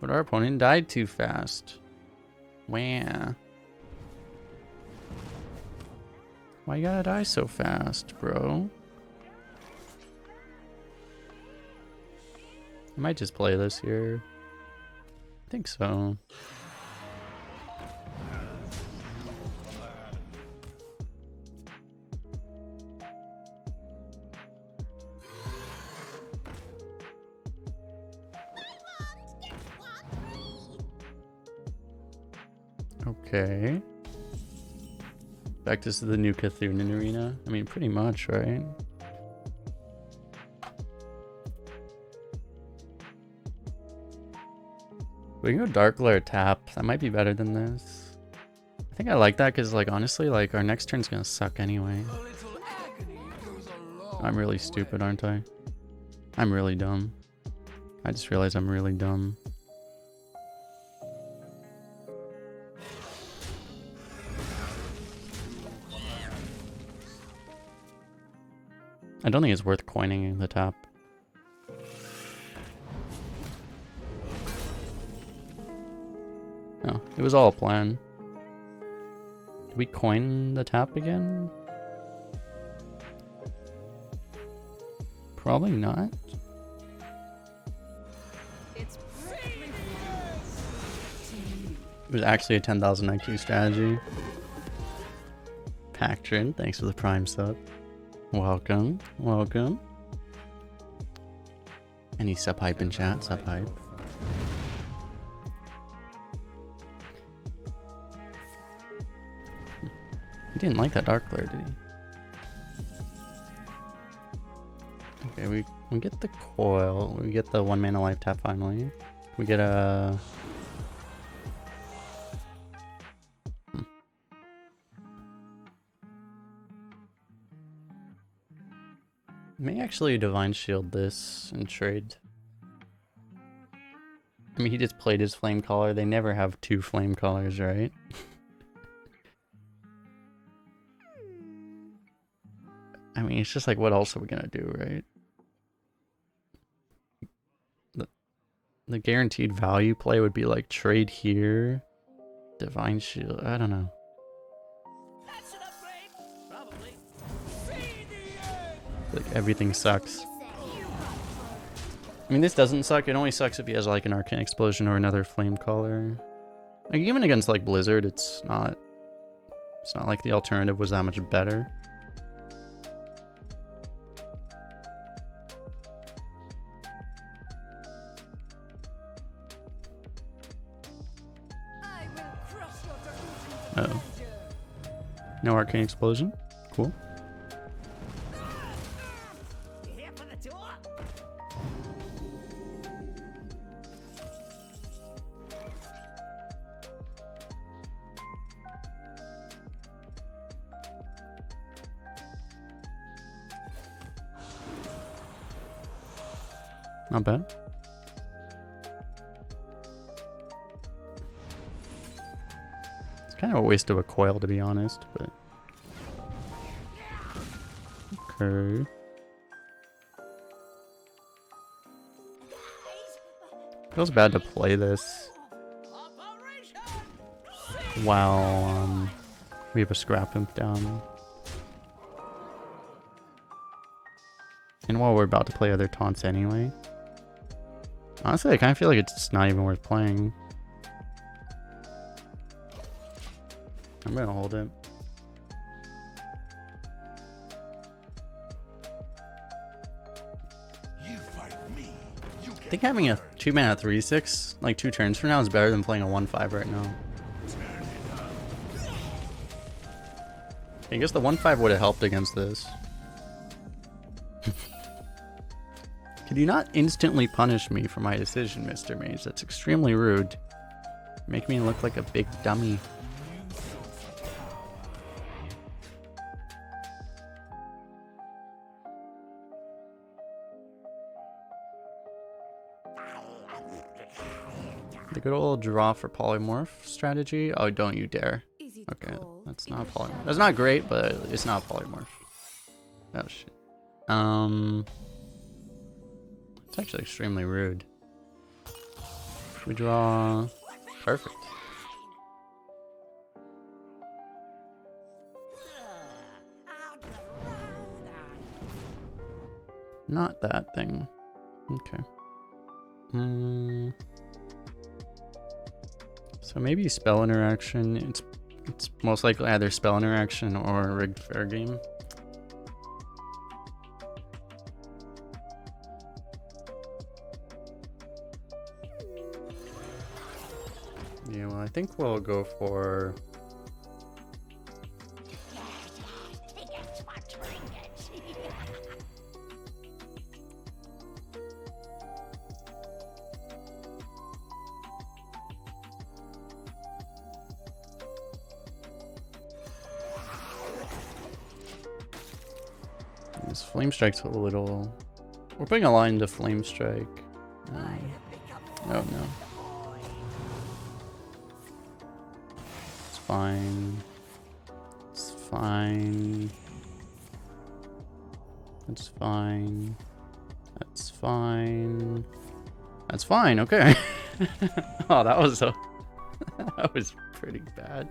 But our opponent died too fast. Wah. Why you gotta die so fast, bro? I might just play this here. I think so. Okay. Vectus is the new Cthulhu Arena. I mean, pretty much, right? We can go Dark Lair tap. That might be better than this. I think I like that because, like, honestly, like, our next turn's gonna suck anyway. A little agony goes a long I'm really way. stupid, aren't I? I'm really dumb. I just realized I'm really dumb. I don't think it's worth coining the tap. No, it was all a plan. Did we coin the tap again? Probably not. It's perfectly to you. It was actually a 10,000 IQ strategy. Pactrin, thanks for the prime sub. Welcome, welcome. Any sub hype in chat? Sub hype. He didn't like that dark glare, did he? Okay, we get the coil. We get the 1 mana life tap finally. We get a. May actually Divine Shield this and trade. I mean, he just played his Flame Caller. They never have 2 Flame Callers, right? I mean, it's just like, what else are we gonna do, right? The guaranteed value play would be like trade here, Divine Shield. I don't know. That's an upgrade. Probably. Like everything sucks. I mean, this doesn't suck. It only sucks if he has like an Arcane Explosion or another Flame Caller. Like even against like Blizzard, it's not like the alternative was that much better. I will crush your delusions, Uh-oh. No Arcane Explosion. Cool. Here for the tour. Not bad. It's kind of a waste of a coil, to be honest, but okay. Feels bad to play this while we have a Scrap Imp down. And while we're about to play other taunts anyway. Honestly, I kind of feel like it's not even worth playing. I'm gonna hold it. You fight me. You I think having a 2 mana 3/6, like 2 turns from now, is better than playing a 1/5 right now. I guess the 1/5 would have helped against this. Could you not instantly punish me for my decision, Mr. Mage? That's extremely rude. Make me look like a big dummy. The good old draw for polymorph strategy. Oh, don't you dare. Easy to Okay, call. that's not a polymorph. That's not great, but it's not a polymorph. Oh shit. It's actually extremely rude. We draw. Perfect. Not that thing. Okay. So maybe spell interaction. It's most likely either spell interaction or rigged fair game. Yeah, well, I think we'll go for. Take it, smart trinkets. This Flame Strike's a little. We're putting a line into Flame Strike. Oh no. It's fine. It's fine. That's fine. That's fine. That's fine, okay. Oh, that was a that was pretty bad.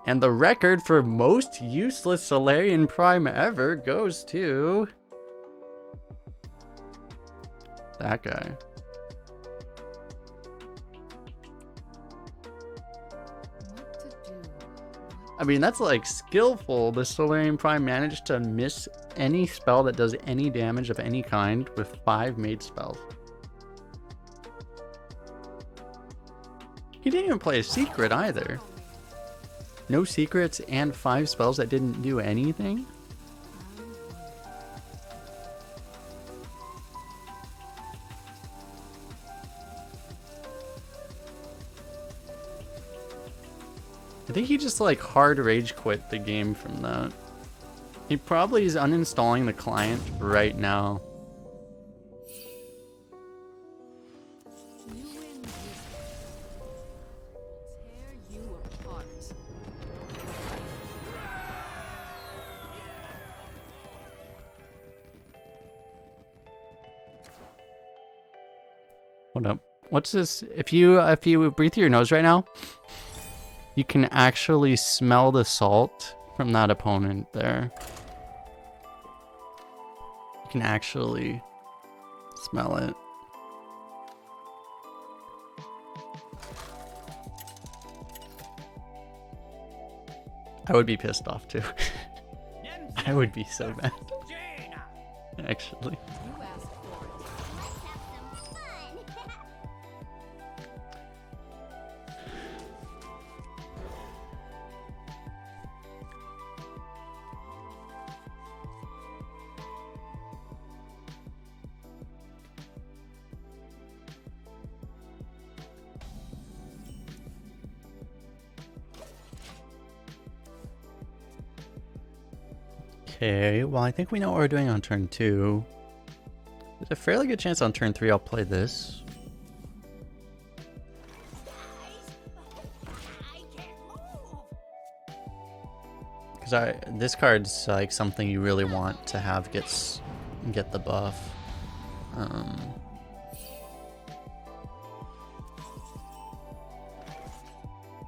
And the record for most useless Solarian Prime ever goes to that guy. What to do? I mean, that's like skillful. The Solarian Prime managed to miss any spell that does any damage of any kind with 5 made spells. He didn't even play a secret either. No secrets and 5 spells that didn't do anything? I think he just like hard rage quit the game from that. He probably is uninstalling the client right now. You win this. Tear you apart. Hold up. What's this? If you breathe through your nose right now, you can actually smell the salt from that opponent there. You can actually smell it. I would be pissed off too. I would be so mad. Actually. You asked for it. Let's have some fun. Okay, well I think we know what we're doing on turn 2. There's a fairly good chance on turn 3 I'll play this. I can't move. Because this card's like something you really want to have get the buff.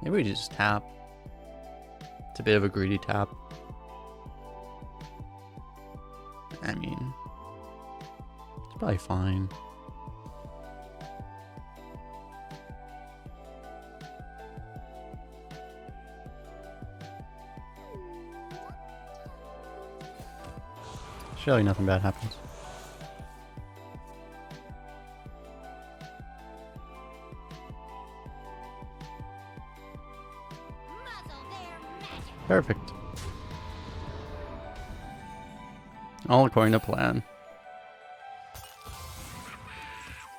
Maybe we just tap. It's a bit of a greedy tap. I mean, it's probably fine. Surely nothing bad happens. Muzzle their magic. Perfect. All according to plan.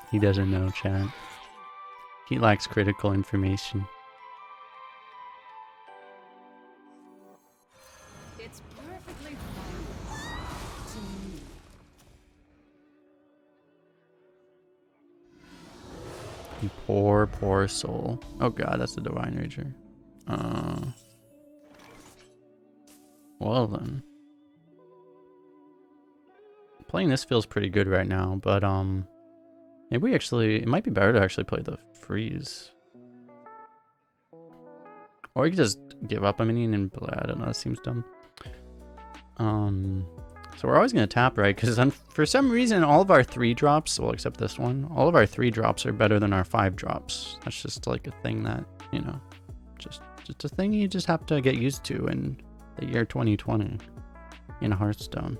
He doesn't know, chat. He lacks critical information. It's perfectly fine. To me. You poor, poor soul. Oh god, that's the Divine Rager. Well then. Playing this feels pretty good right now, but maybe we actually, it might be better to actually play the freeze. Or we could just give up a minion and play, I don't know, that seems dumb. So we're always gonna tap, right? Because for some reason all of our 3 drops, well except this one, all of our 3 drops are better than our 5 drops. That's just like a thing that, you know, just a thing you just have to get used to in the year 2020 in Hearthstone.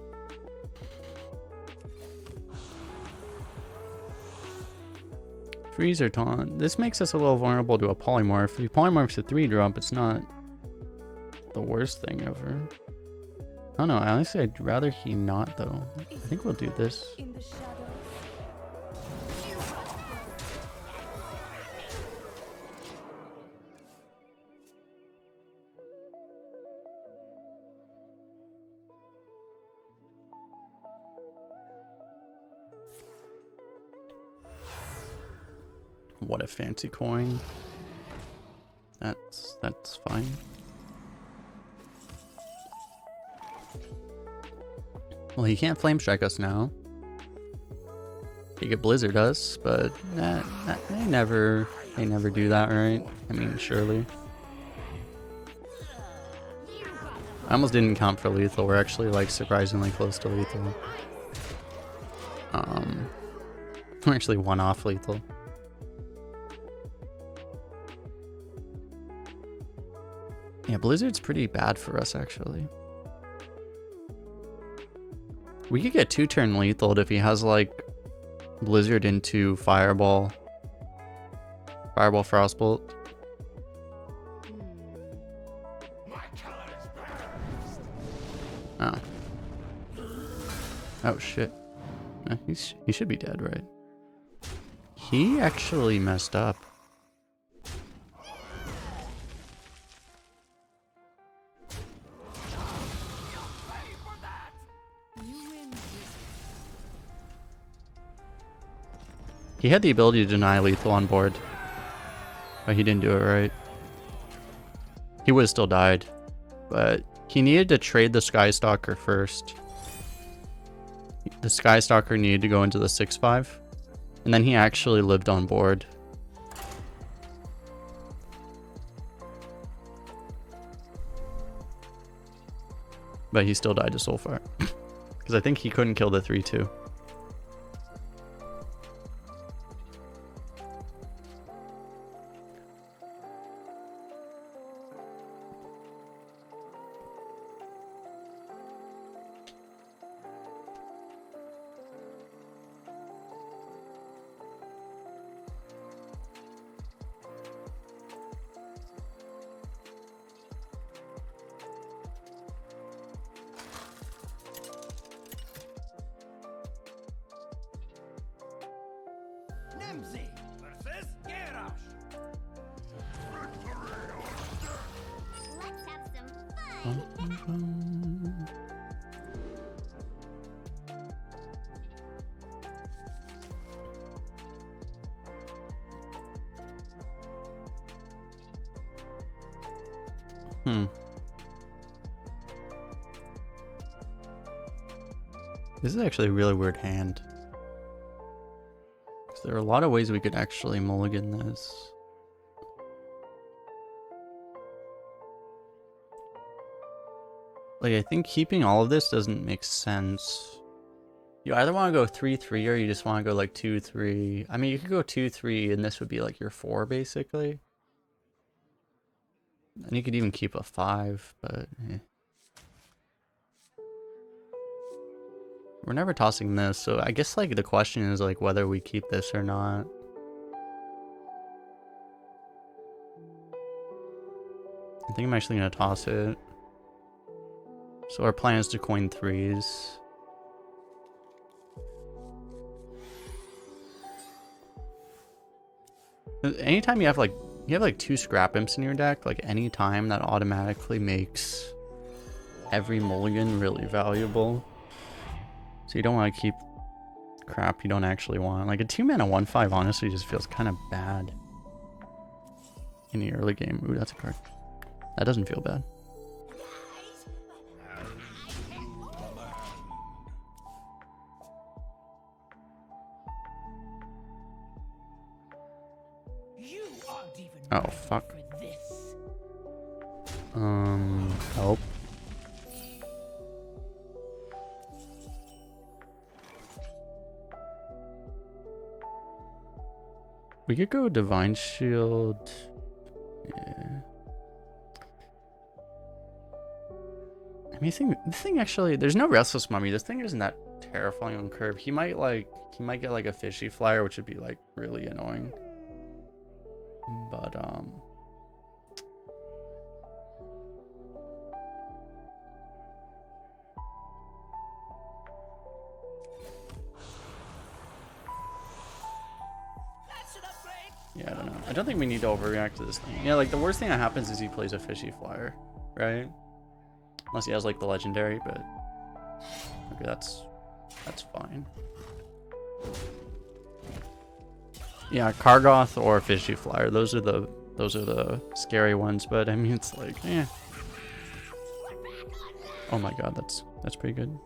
Freeze or taunt. This makes us a little vulnerable to a polymorph. If you polymorph to 3 drop, it's not the worst thing ever. I don't know, honestly I'd rather he not though. I think we'll do this. In the shadows. What a fancy coin. That's fine. Well, he can't flame strike us now. He could blizzard us, but they never do that, right? I mean, surely. I almost didn't count for lethal. We're actually like surprisingly close to lethal. We're actually one off lethal. Yeah, blizzard's pretty bad for us actually. We could get 2-turn lethal if he has like blizzard into fireball. Fireball frostbolt. Oh. Oh shit. He should be dead, right? He actually messed up. You win this. He had the ability to deny lethal on board, but he didn't do it right. He would have still died, but he needed to trade the Skystalker first. The Skystalker needed to go into the 6-5, and then he actually lived on board. But he still died to Soulfire. Because I think he couldn't kill the 3-2. Nimsy versus Garrosh. Let's have some fun. This is actually a really weird hand. Because there are a lot of ways we could actually mulligan this. Like, I think keeping all of this doesn't make sense. You either want to go 3-3 or you just want to go like 2-3. I mean, you could go 2-3 and this would be like your 4 basically. And you could even keep a 5, but eh. We're never tossing this, so I guess like the question is like whether we keep this or not. I think I'm actually gonna toss it. So our plan is to coin 3s. Anytime you have like 2 scrap imps in your deck, like any time that automatically makes every mulligan really valuable. So you don't want to keep crap you don't actually want. Like a 2-mana 1/5 honestly just feels kind of bad in the early game. Ooh, that's a card. That doesn't feel bad. You aren't even Oh, ready fuck. for this. Help. We could go Divine Shield. Yeah. I mean, this thing actually, there's no Restless Mummy. This thing isn't that terrifying on curve. He might get like a Fishy Flyer, which would be like really annoying. But yeah, I don't know. I don't think we need to overreact to this thing. Yeah, like the worst thing that happens is he plays a Fishy Flyer, right? Unless he has like the legendary, but okay, that's fine. Yeah, Kargoth or Fishy Flyer. Those are the scary ones, but I mean it's like, eh. Oh my god, that's pretty good.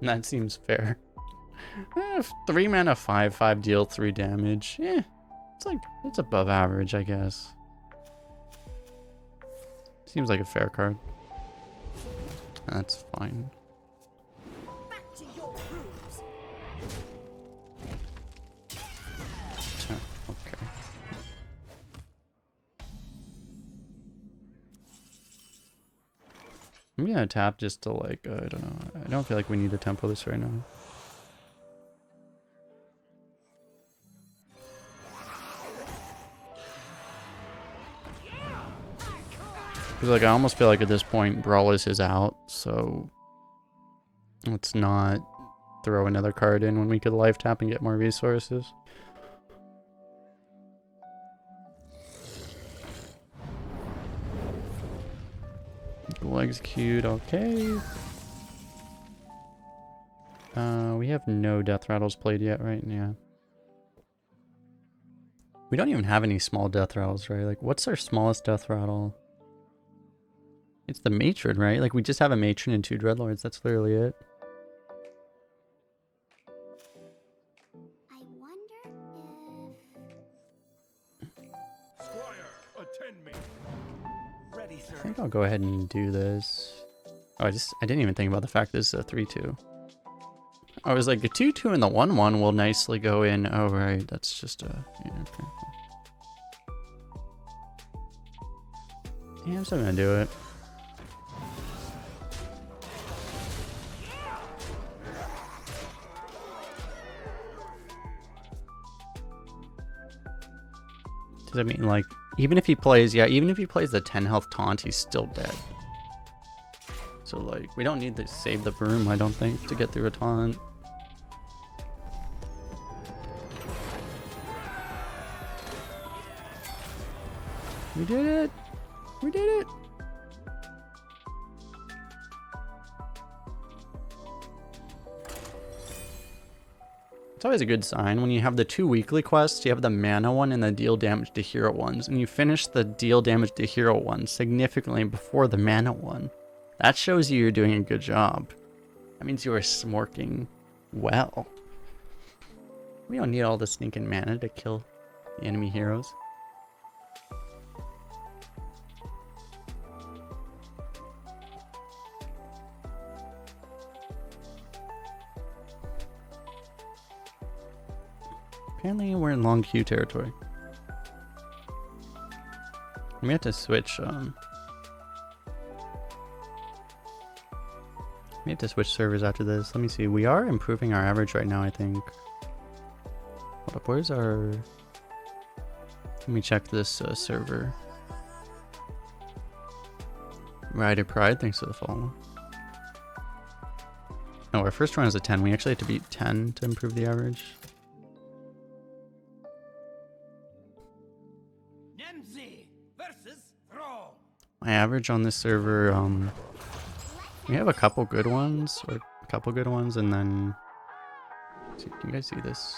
That seems fair. 3 mana 5/5 deal 3 damage. It's above average, I guess. Seems like a fair card. That's fine. Back to your rooms. Okay. I'm gonna tap just to like, I don't know. I don't feel like we need to tempo this right now. Because like I almost feel like at this point Brawlers is out, so let's not throw another card in when we could life tap and get more resources. We'll execute, okay. We have no death rattles played yet, right? Yeah. We don't even have any small death rattles, right? Like, what's our smallest death rattle? It's the Matron, right? Like, we just have a Matron and 2 Dreadlords. That's literally it. I wonder if... Squire, attend me. Ready, I sir. think I'll go ahead and do this. Oh, I didn't even think about the fact this is a 3/2. I was like, the 2/2 and the 1/1 will nicely go in. Oh, right. That's just a... Yeah, okay. Yeah, I'm still gonna do it. Does that mean, like, even if he plays the 10 health taunt, he's still dead. So, like, we don't need to save the broom, I don't think, to get through a taunt. We did it! We did it! It's always a good sign when you have the 2 weekly quests, you have the mana one and the deal damage to hero ones, and you finish the deal damage to hero one significantly before the mana one. That shows you you're doing a good job. That means you are smorking well. We don't need all the stinking mana to kill the enemy heroes. Apparently we're in long queue territory. We have to switch, we have to switch servers after this. Let me see. We are improving our average right now, I think. Hold up, where's our... Let me check this server. Rider Pride, thanks for the follow. No, our first run is a 10. We actually have to beat 10 to improve the average. Nemzi versus Thrall. My average on this server, we have a couple good ones, and then... Can you guys see this?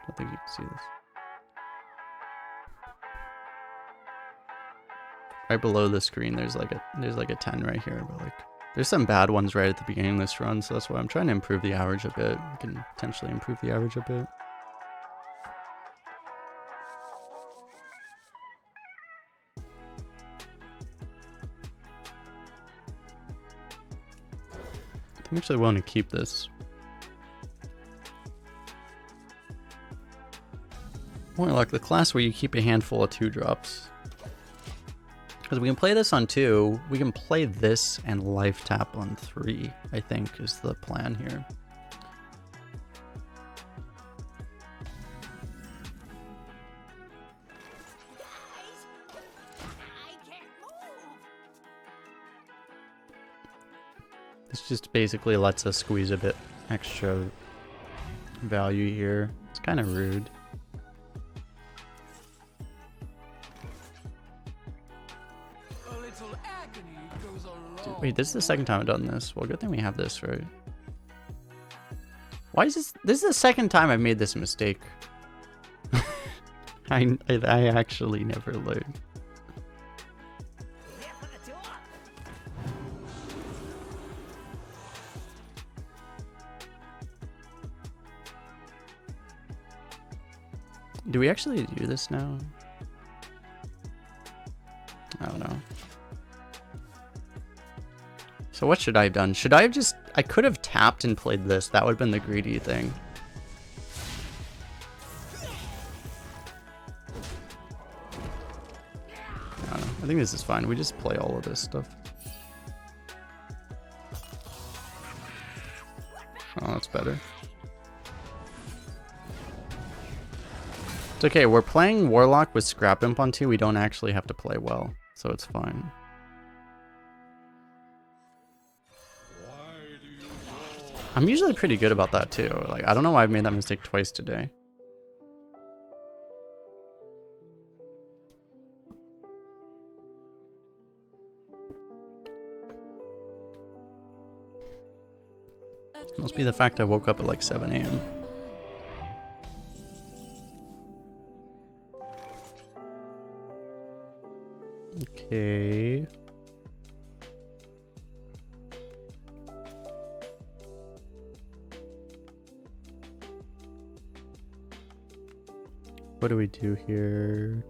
I don't think you can see this. Right below the screen, there's like a 10 right here, but like, there's some bad ones right at the beginning of this run, so that's why I'm trying to improve the average a bit. We can potentially improve the average a bit. I'm actually willing to keep this. More like the class where you keep a handful of 2-drops. Because we can play this on 2, we can play this and life tap on 3, I think is the plan here. This just basically lets us squeeze a bit extra value here. It's kind of rude. A little agony goes a long Wait, this is the second time I've done this. Well, good thing we have this, right? Why is this? This is the second time I've made this mistake. I actually never learn. Do we actually do this now? I don't know. So what should I have done? Should I have just... I could have tapped and played this. That would have been the greedy thing. I don't know. I think this is fine. We just play all of this stuff. Oh, that's better. It's okay. We're playing Warlock with Scrap Imp on 2. We don't actually have to play well. So it's fine. I'm usually pretty good about that too. Like, I don't know why I've made that mistake twice today. Must be the fact I woke up at like 7 a.m. Okay. What do we do here?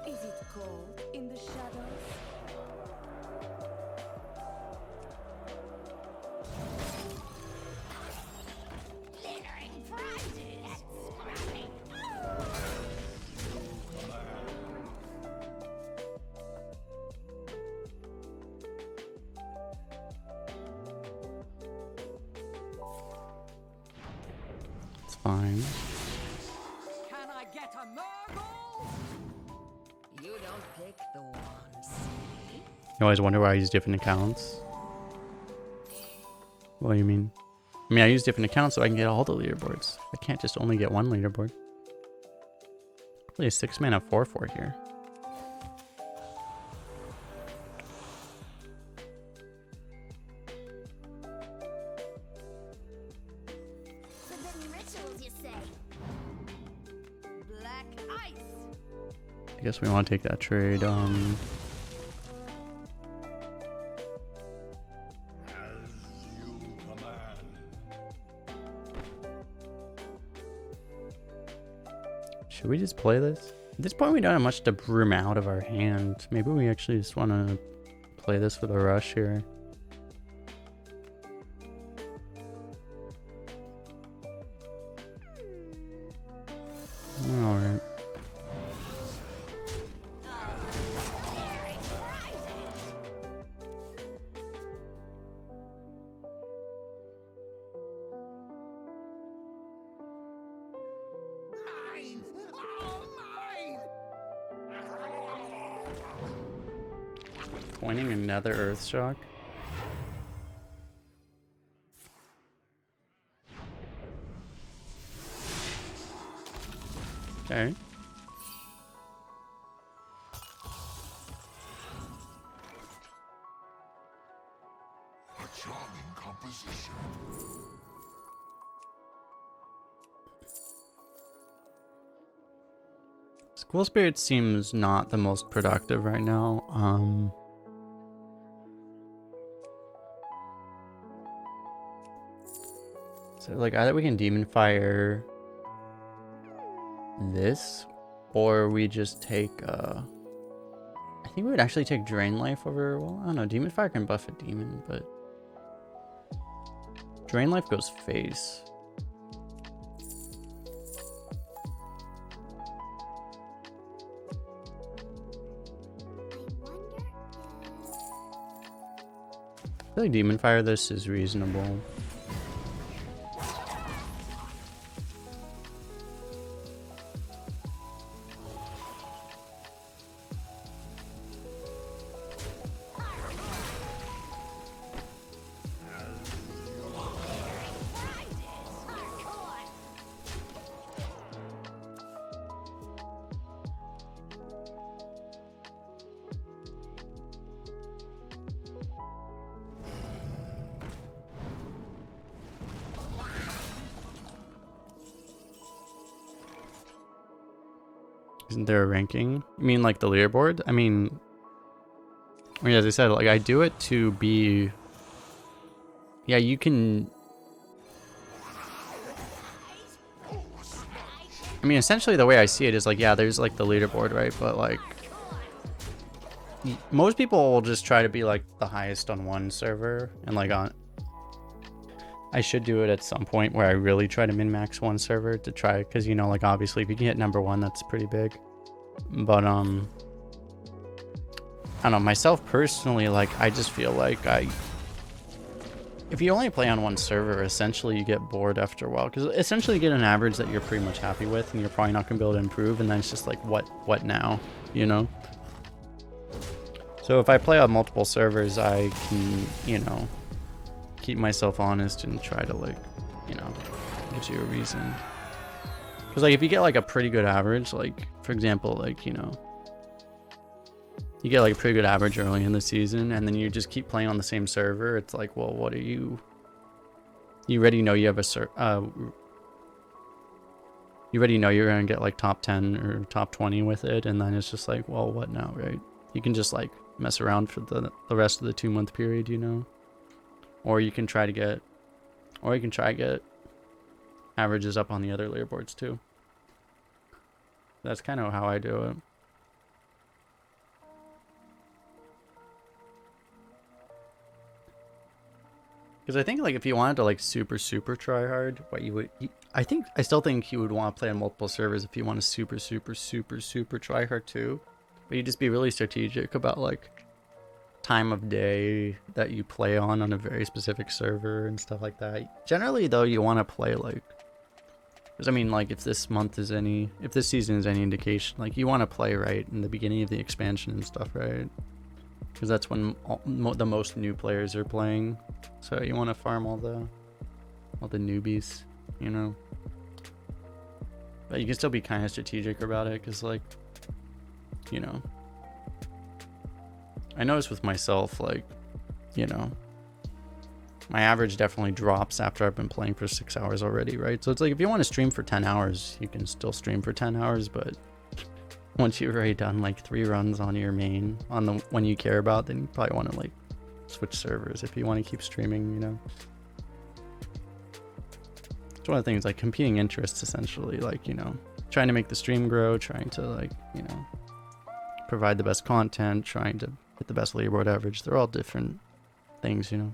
Is it cold in the shadows? Glittering prizes. That's scrubbing. It's fine. Can I get a Murgle? You don't pick the ones. You always wonder why I use different accounts. What do you mean? I mean, I use different accounts so I can get all the leaderboards. I can't just only get one leaderboard. Play a 6-mana 4/4 here. Forbidden rituals, you say? Black ice. I guess we want to take that trade. Should we just play this? At this point, we don't have much to brim out of our hand. Maybe we actually just want to play this for the rush here. Alright. Mine! All mine! Pointing another Earth Shock. Okay. A charming composition. School Spirit seems not the most productive right now. So like either we can Demon Fire this, or we just take I think we would actually take Drain Life over, well, I don't know, Demon Fire can buff a demon, but Drain Life goes face. I feel like Demon Fire this is reasonable. Isn't there a ranking? You mean like the leaderboard? I mean, as I said, like I do it to be. Yeah, you can. I mean, essentially the way I see it is like, yeah, there's like the leaderboard, right? But like, most people will just try to be like the highest on one server, and like on. I should do it at some point where I really try to min-max one server to try, because you know, like obviously if you can hit #1, that's pretty big. But I don't know, myself personally, like I just feel like if you only play on one server, essentially you get bored after a while, because essentially you get an average that you're pretty much happy with, and you're probably not gonna be able to improve, and then it's just like what now, you know? So if I play on multiple servers, I can, you know, keep myself honest and try to, like, you know, gives you a reason. Because like if you get like a pretty good average, like for example, like, you know, you get like a pretty good average early in the season, and then you just keep playing on the same server, it's like, well, what are you already know you have you already know you're gonna get like top 10 or top 20 with it, and then it's just like, well, what now, right? You can just like mess around for the rest of the 2-month period, you know, or you can try to get averages up on the other leaderboards too. That's kind of how I do it. Because I think like if you wanted to like super try hard, what you would, I still think you would want to play on multiple servers if you want to super try hard too. But you just be really strategic about like time of day that you play on a very specific server and stuff like that. Generally though, you want to play like, because I mean, like if this season is any indication, like you want to play right in the beginning of the expansion and stuff, right? Because that's when the most new players are playing. So you want to farm all the newbies, you know. But you can still be kind of strategic about it, because like, you know, I noticed with myself, like, you know, my average definitely drops after I've been playing for 6 hours already, right? So it's like if you want to stream for 10 hours, you can still stream for 10 hours, but once you've already done like 3 runs on your main, on the one you care about, then you probably want to like switch servers if you want to keep streaming, you know. It's one of the things, like competing interests, essentially, like, you know, trying to make the stream grow, trying to like, you know, provide the best content, trying to hit the best leaderboard average. They're all different things, you know.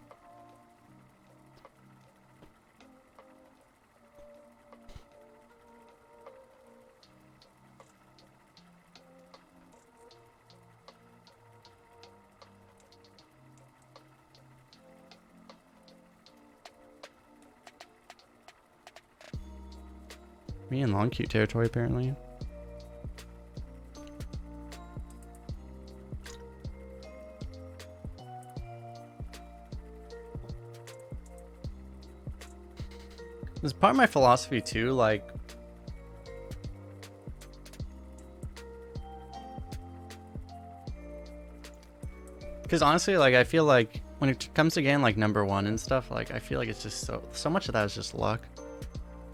Me in long queue territory, apparently. This is part of my philosophy too, like, because honestly, like, I feel like when it comes to getting like #1 and stuff, like, I feel like it's just so much of that is just luck.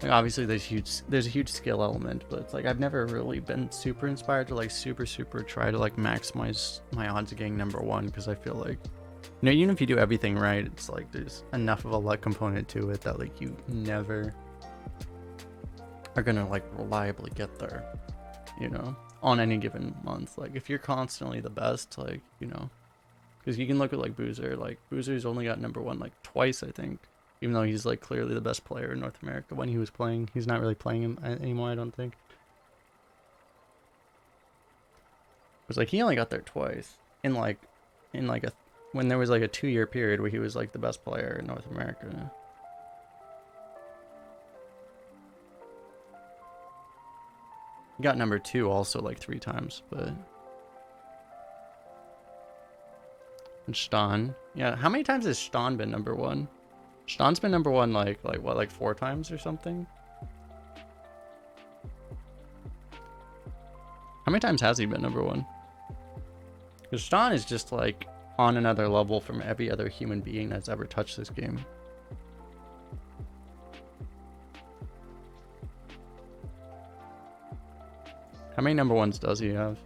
Like, obviously there's a huge skill element, but it's like I've never really been super inspired to like super try to like maximize my odds of getting #1, because I feel like, you know, even if you do everything right, it's like there's enough of a luck component to it that like you never are gonna like reliably get there, you know, on any given month. Like if you're constantly the best, like, you know, because you can look at like Boozer, like Boozer's only got #1 like twice, I think. Even though he's like clearly the best player in North America when he was playing. He's not really playing him anymore, I don't think. It was like he only got there twice in when there was like a 2-year period where he was like the best player in North America. He got #2 also like 3 times, but. And Stan, yeah, how many times has Stan been #1? Stan's been #1 like 4 times or something. How many times has he been #1? Because Stan is just like on another level from every other human being that's ever touched this game. How many number ones does he have?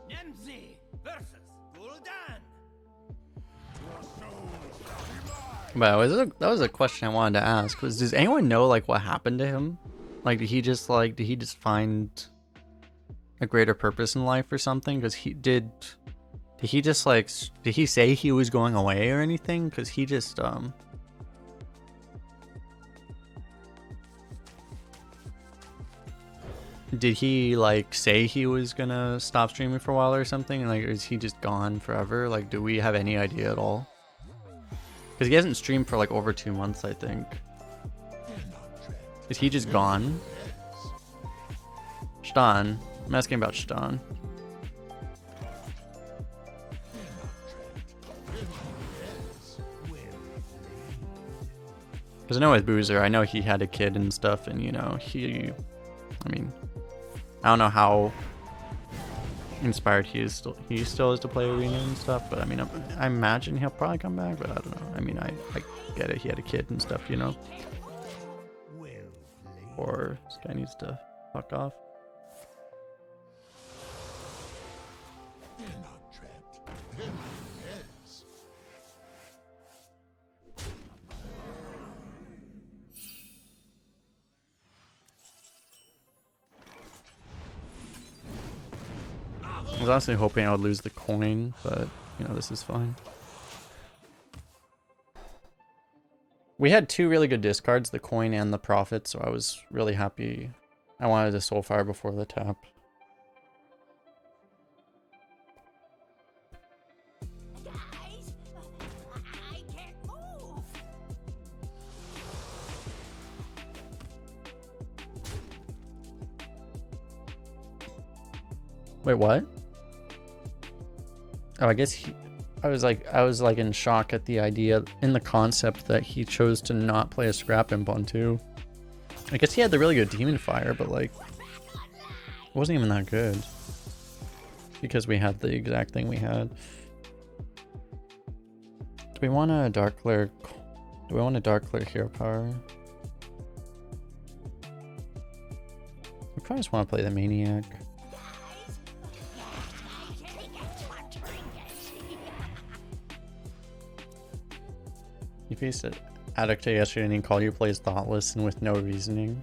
Nemzi versus Gul'dan. But that was a question I wanted to ask. Does anyone know like what happened to him? Like did he just find a greater purpose in life or something? Because did he just like did he say he was going away or anything? Because he just did he like say he was gonna stop streaming for a while or something? Like is he just gone forever? Like do we have any idea at all? Because he hasn't streamed for like over 2 months, I think. Is he just gone? Stan. I'm asking about Stan. Because I know with Boozer, I know he had a kid and stuff, and you know, I mean, I don't know how inspired he still is to play Arena and stuff, but I mean, I imagine he'll probably come back, but I don't know. I mean, I get it, he had a kid and stuff, you know. Or this guy needs to fuck off. I was honestly hoping I would lose the coin, but you know, this is fine. We had 2 really good discards, the coin and the prophet, so I was really happy. I wanted a Soulfire before the tap. Guys, I can't move. Wait, what? Oh, I guess I was like in shock at the idea, in the concept that he chose to not play a Scrap Imp on 2. I guess he had the really good Demon Fire, but like, it wasn't even that good. Because we had the exact thing we had. Do we want a Dark Glare? Do we want a Dark Glare Hero Power? We probably just want to play the Maniac. You faced an Adductor yesterday and he called you plays Thoughtless and with no reasoning.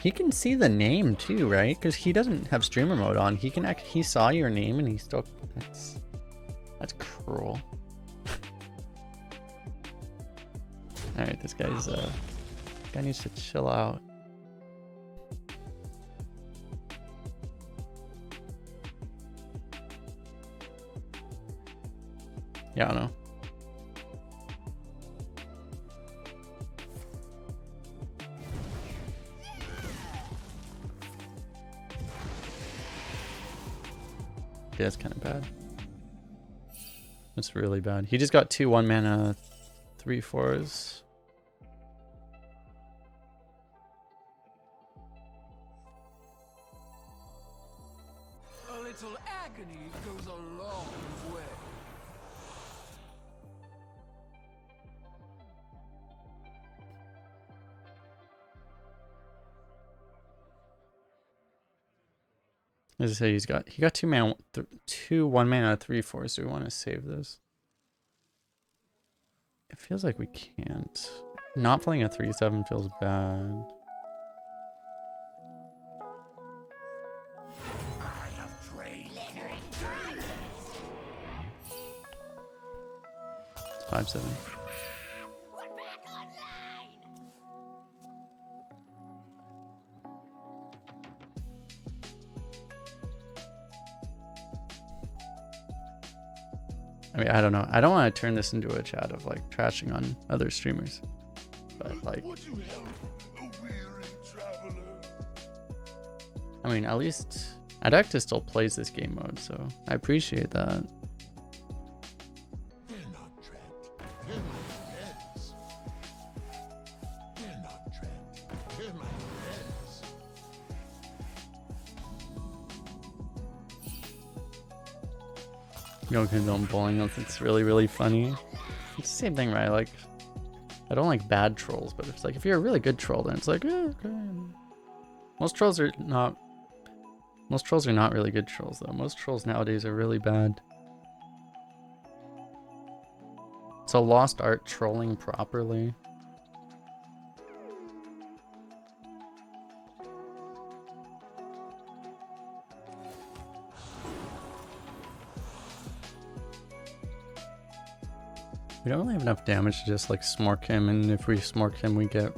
He can see the name too, right? Because he doesn't have streamer mode on. He can he saw your name and he still... That's cruel. Alright, this guy's guy needs to chill out. Yeah, I don't know. Yeah, it's kind of bad. It's really bad. He just got 2 1-mana 3/4s. A little agony goes a long way. As I say, he got 2 1-mana 3/4s. Do we want to save this? It feels like we can't. Not playing a 3/7 feels bad. I have trained. It's 5/7. We're back online. I mean, I don't know. I don't want to turn this into a chat of like trashing on other streamers, but like, Would you help a weary traveler? I mean, at least Adductor still plays this game mode, so I appreciate that. They're not trapped. They're my friends. They're not trapped. They're my friends. You don't condone bullying unless it's really, really funny. It's the same thing, right? Like, I don't like bad trolls, but it's like, if you're a really good troll, then it's like, okay. Most trolls are not really good trolls, though. Most trolls nowadays are really bad. It's a lost art, trolling properly. We don't really have enough damage to just like smork him, and if we smork him we get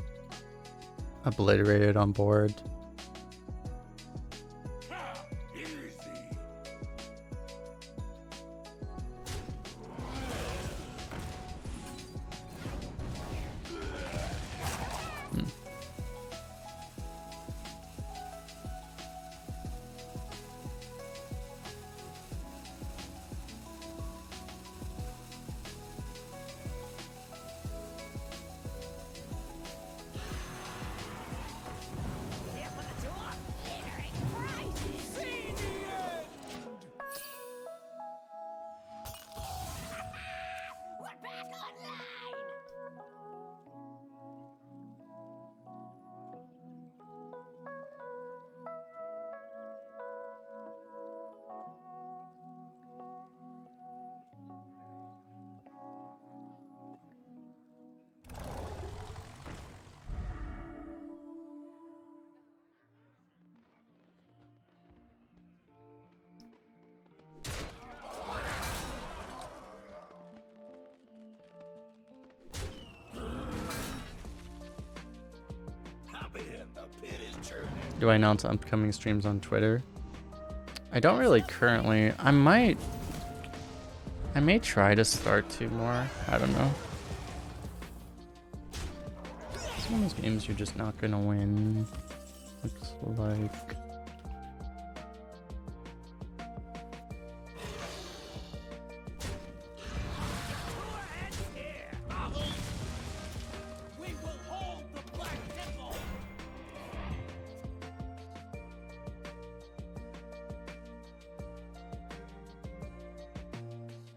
obliterated on board. Easy. We're back online! Do I announce upcoming streams on Twitter? I don't really currently. I may try to start to more. I don't know. Some of those games you're just not gonna win. Looks like. We will hold the Black Temple.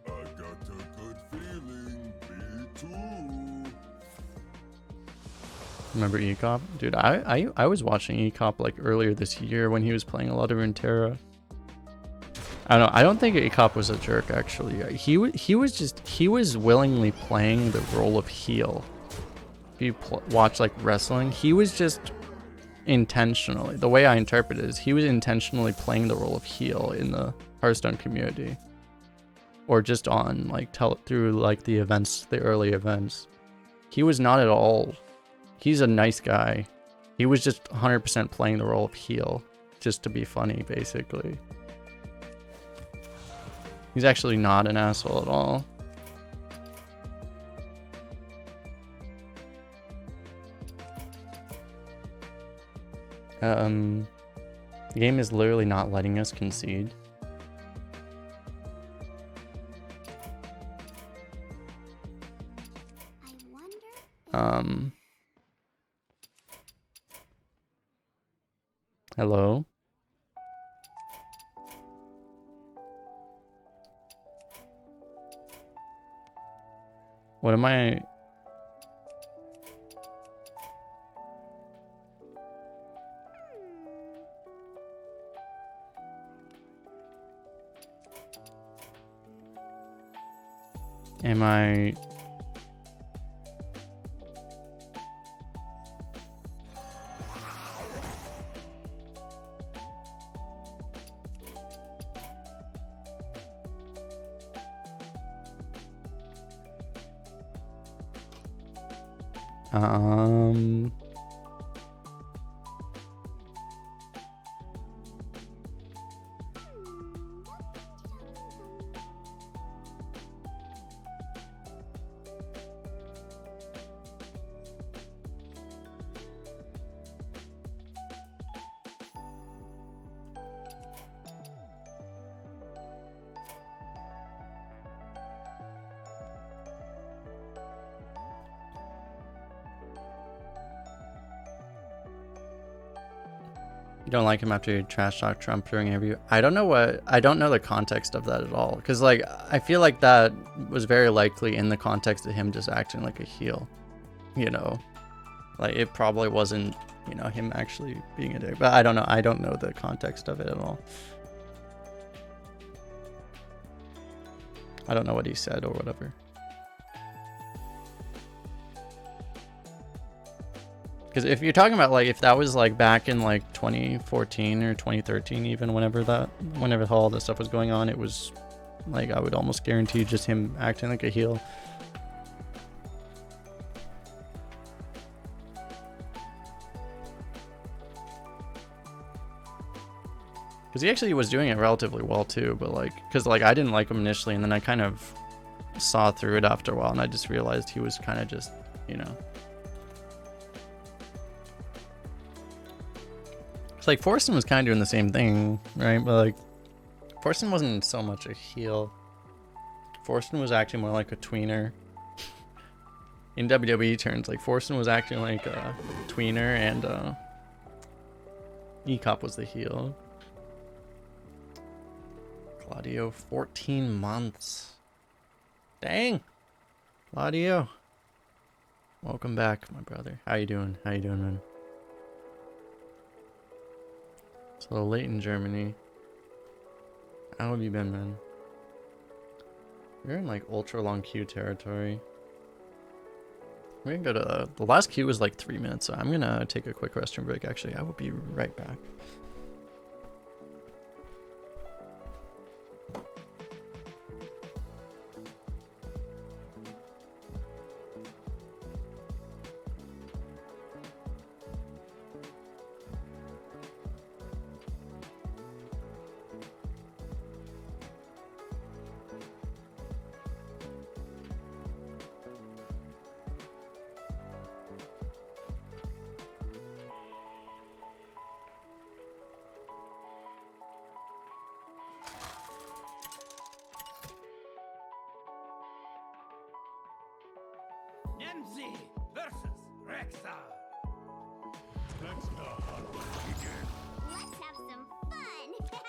I got a good feeling. Me too. Remember Ecop? Dude, I was watching Ecop like earlier this year when he was playing a lot of Runeterra. I don't think Ecop was a jerk actually. He was willingly playing the role of heel. If you watch like wrestling, he was just intentionally, the way I interpret it is he was intentionally playing the role of heel in the Hearthstone community. Or just on like through like the events, the early events. He was not at all. He's a nice guy. He was just 100% playing the role of heel just to be funny basically. He's actually not an asshole at all. The game is literally not letting us concede. I wonder. Hello? What am I? Am I? You don't like him after you trash talk Trump during an interview? I don't know the context of that at all. Because, like, I feel like that was very likely in the context of him just acting like a heel. You know? Like, it probably wasn't, you know, him actually being a dick. But I don't know. I don't know the context of it at all. I don't know what he said or whatever. Because if you're talking about, like, if that was, like, back in, like, 2014 or 2013 even, whenever all this stuff was going on, it was, like, I would almost guarantee just him acting like a heel. Because he actually was doing it relatively well, too, but, like, because, like, I didn't like him initially, and then I kind of saw through it after a while, and I just realized he was kind of just, you know... It's like Forsen was kind of doing the same thing, right? But like, Forsen wasn't so much a heel. Forsen was acting more like a tweener. In WWE terms, like Forsen was acting like a tweener, and E-Cop was the heel. Claudio, 14 months. Dang, Claudio. Welcome back, my brother. How you doing? How you doing, man? It's a little late in Germany. How have you been, man? We're in like ultra long queue territory. We're gonna go to the last queue was like 3 minutes, so I'm gonna take a quick restroom break. Actually, I will be right back. Nemzi versus Rexar. Let's not begin. Let's have some fun.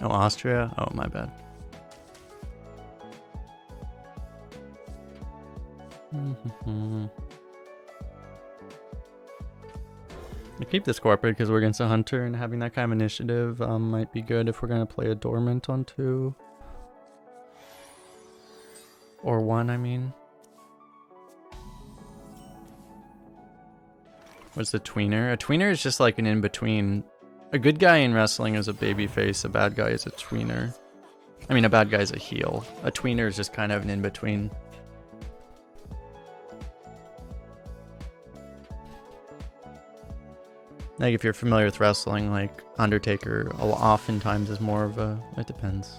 Oh, Austria? Oh, my bad. I keep this corporate because we're against a hunter, and having that kind of initiative might be good if we're going to play a dormant on 2. Or 1, I mean. What's the tweener? A tweener is just like an in-between. A good guy in wrestling is a babyface, a bad guy is a tweener. I mean, a bad guy is a heel. A tweener is just kind of an in-between. Like, if you're familiar with wrestling, like, Undertaker oftentimes is more of a... It depends.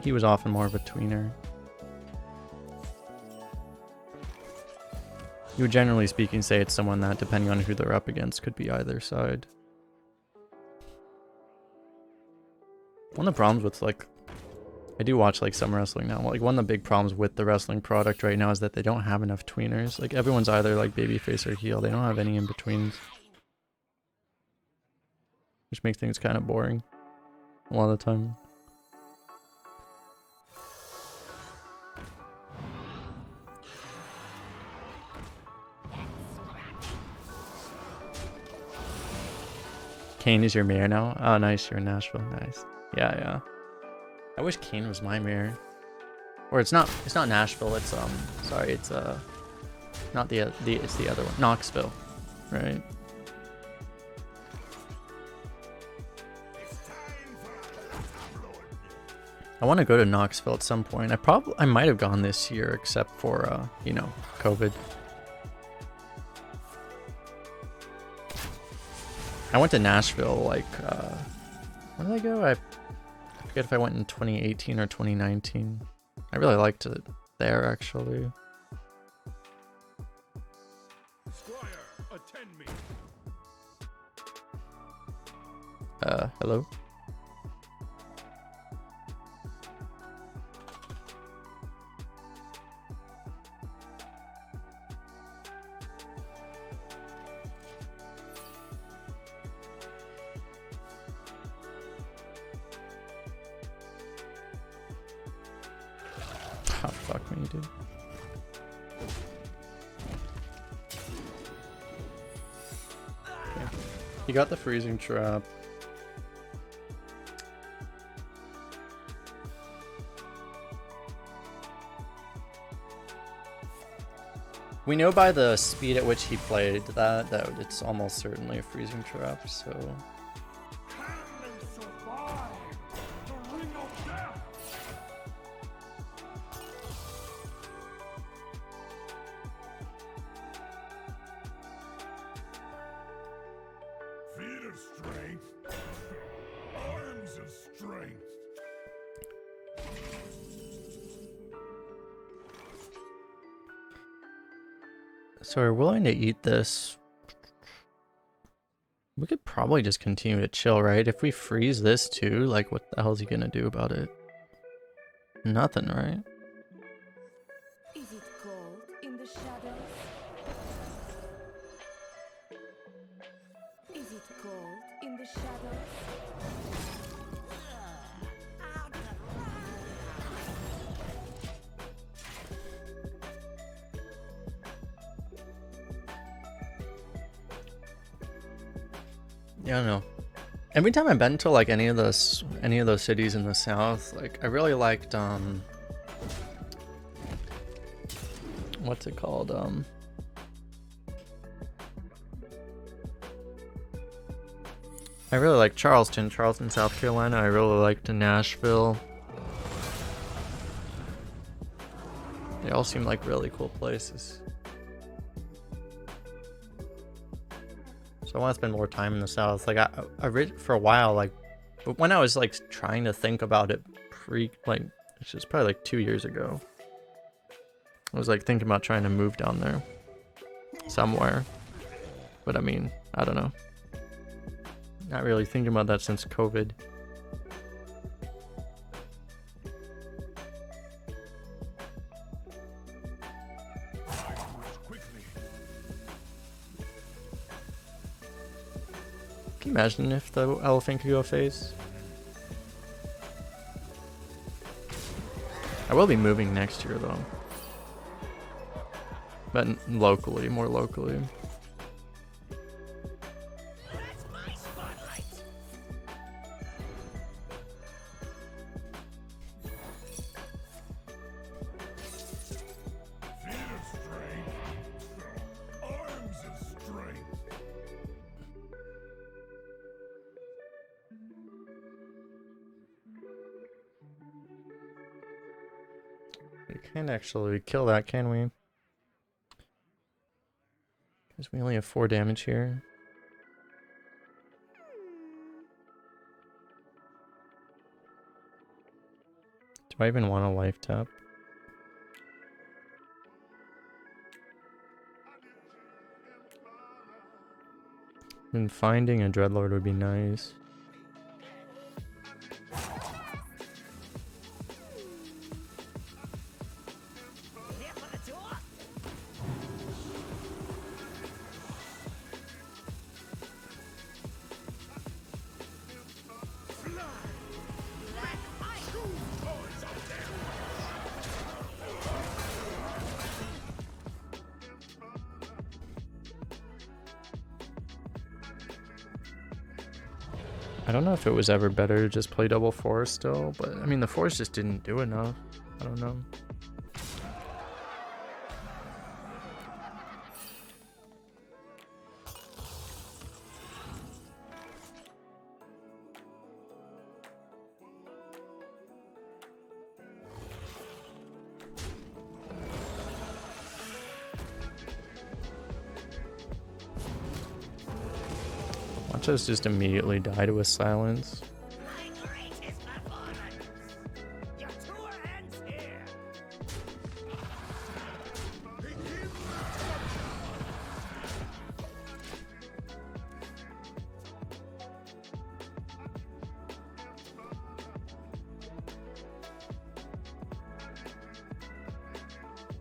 He was often more of a tweener. You would generally speaking say it's someone that, depending on who they're up against, could be either side. One of the problems with, like... I do watch, like, some wrestling now. Like, one of the big problems with the wrestling product right now is that they don't have enough tweeners. Like, everyone's either, like, babyface or heel. They don't have any in-betweens. Which makes things kind of boring a lot of the time. Kane is your mayor now? Oh, nice. You're in Nashville. Nice. Yeah, yeah. I wish Kane was my mayor. Or it's not Nashville. It's sorry, it's not it's the other one. Knoxville. Right. I want to go to Knoxville at some point. I might have gone this year, except for you know, COVID. I went to Nashville like when did I go? I forget if I went in 2018 or 2019. I really liked it there actually. Squire, attend me. Hello? Oh, fuck me, dude. Okay. You got the freezing trap. We know by the speed at which he played that it's almost certainly a freezing trap, so... Can they survive the ring of death? Feet of strength, arms of strength. So we're willing to eat this. We could probably just continue to chill, right? If we freeze this too, like what the hell is he gonna do about it? Nothing, right? Is it cold in the shadows? Is it cold in the shadows? Yeah, I don't know. Every time I've been to like any of those cities in the south, like I really liked what's it called? I really like Charleston, South Carolina. I really liked Nashville. They all seem like really cool places. So I want to spend more time in the South. Like I read for a while, like, but when I was like trying to think about it it's just probably like 2 years ago. I was like thinking about trying to move down there somewhere. But I mean, I don't know. Not really thinking about that since COVID. Quickly. Can you imagine if the elephant could go phase? I will be moving next year though. But locally, more locally. Feet of strength, arms of strength. We can't actually kill that, can we? Because we only have 4 damage here. Do I even want a life tap? And finding a Dreadlord would be nice. I don't know if it was ever better to just play double force still, but I mean the force just didn't do enough. I don't know. Watch us just immediately die to a silence. My greatest performance. Your tour ends here.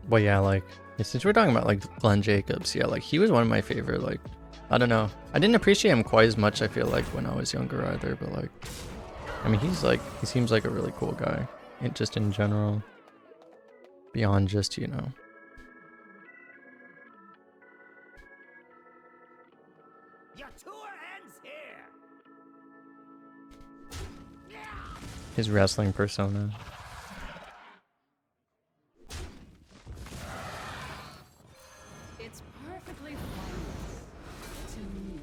Well, yeah, like, since we're talking about like Glenn Jacobs, yeah, like he was one of my favorite. Like, I don't know, I didn't appreciate him quite as much, I feel like, when I was younger either. But like, I mean, he seems like a really cool guy, just in general, beyond just, you know. Your tour ends here. His wrestling persona. It's perfectly fine to me.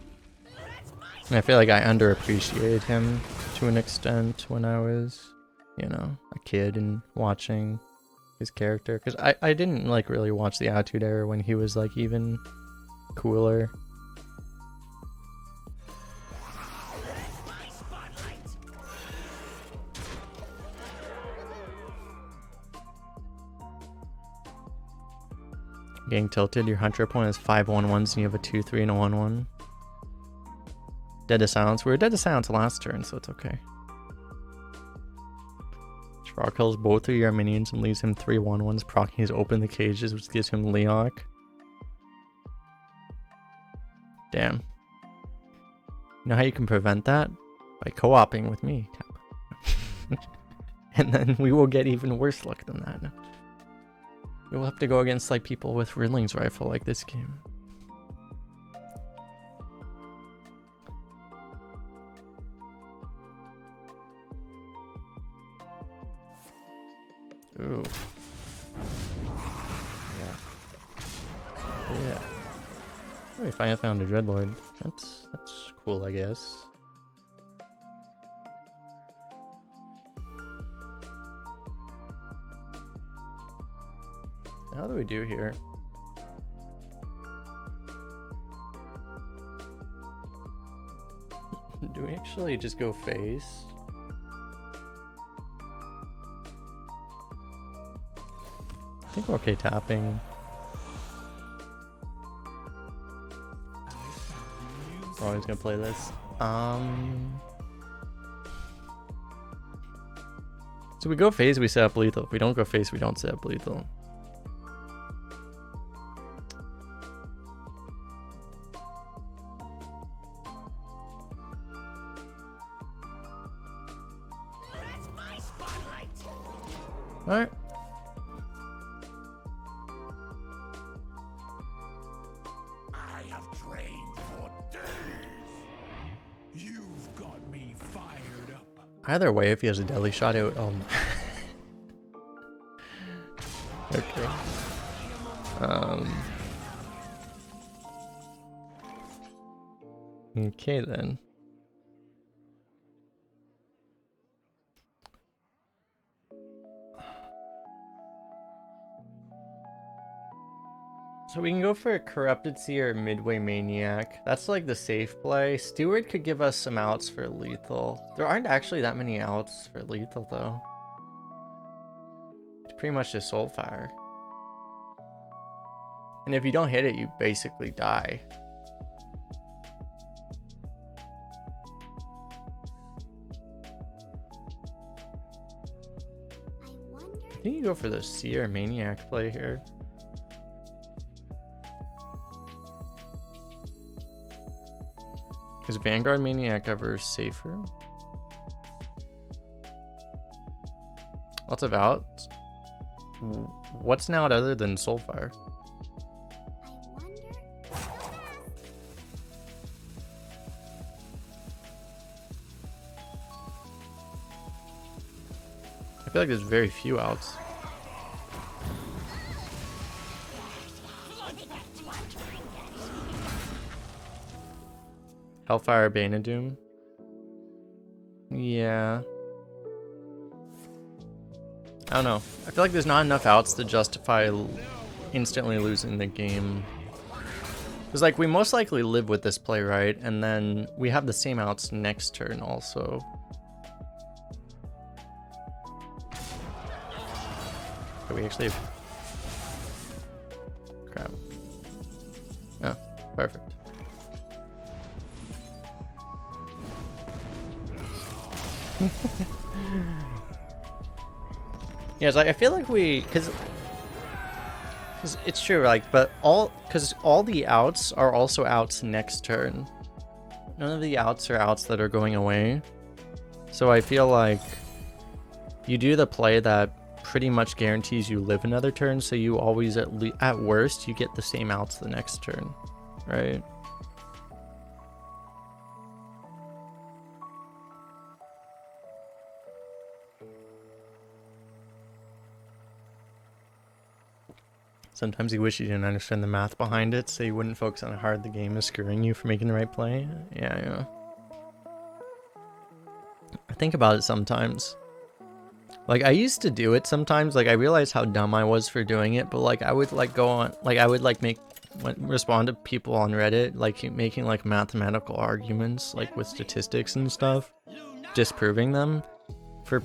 And I feel like I underappreciated him to an extent when I was, you know, a kid and watching his character. Because I didn't like really watch the Attitude Era when he was like even cooler. Getting tilted, your hunter opponent has 5 1/1s and you have a 2/3 and a 1/1. Dead to silence. We were dead to silence last turn, so it's okay. Shvar kills both of your minions and leaves him 3 1/1s, proccing his open the cages, which gives him Leok. Damn. You know how you can prevent that? By co-oping with me. And then we will get even worse luck than that. We'll have to go against like people with Riddling's rifle like this game. Ooh. Yeah. Yeah. Oh, we finally found a Dreadlord. That's cool, I guess. How do we do here? Do we actually just go face? I think we're okay tapping. We're always gonna play this. So we go phase, we set up lethal. If we don't go face, we don't set up lethal. Alright. I have trained for days. You've got me fired up. Either way, if he has a deadly shot, it would, okay. Okay then. So we can go for a Corrupted Seer or Midway Maniac. That's like the safe play. Steward could give us some outs for lethal. There aren't actually that many outs for lethal though. It's pretty much just Soulfire. And if you don't hit it, you basically die. I think you go for the Seer Maniac play here. Is Vanguard Maniac ever safer? Lots of outs. What's an out other than Soulfire? I feel like there's very few outs. Hellfire Bane of Doom. Yeah. I don't know. I feel like there's not enough outs to justify instantly losing the game. Because like we most likely live with this play, right? And then we have the same outs next turn also. So we actually have... Crap. Oh, perfect. Yes, I feel like we, because It's true, like, but because all the outs are also outs next turn. None of the outs are outs that are going away. So I feel like you do the play that pretty much guarantees you live another turn, so you always, at worst, you get the same outs the next turn, right? Sometimes you wish you didn't understand the math behind it, so you wouldn't focus on how hard the game is screwing you for making the right play. Yeah. I think about it sometimes. Like, I used to do it sometimes. Like, I realized how dumb I was for doing it, but like, I would like go on, like, I would like respond to people on Reddit, like making like mathematical arguments, like with statistics and stuff, disproving them for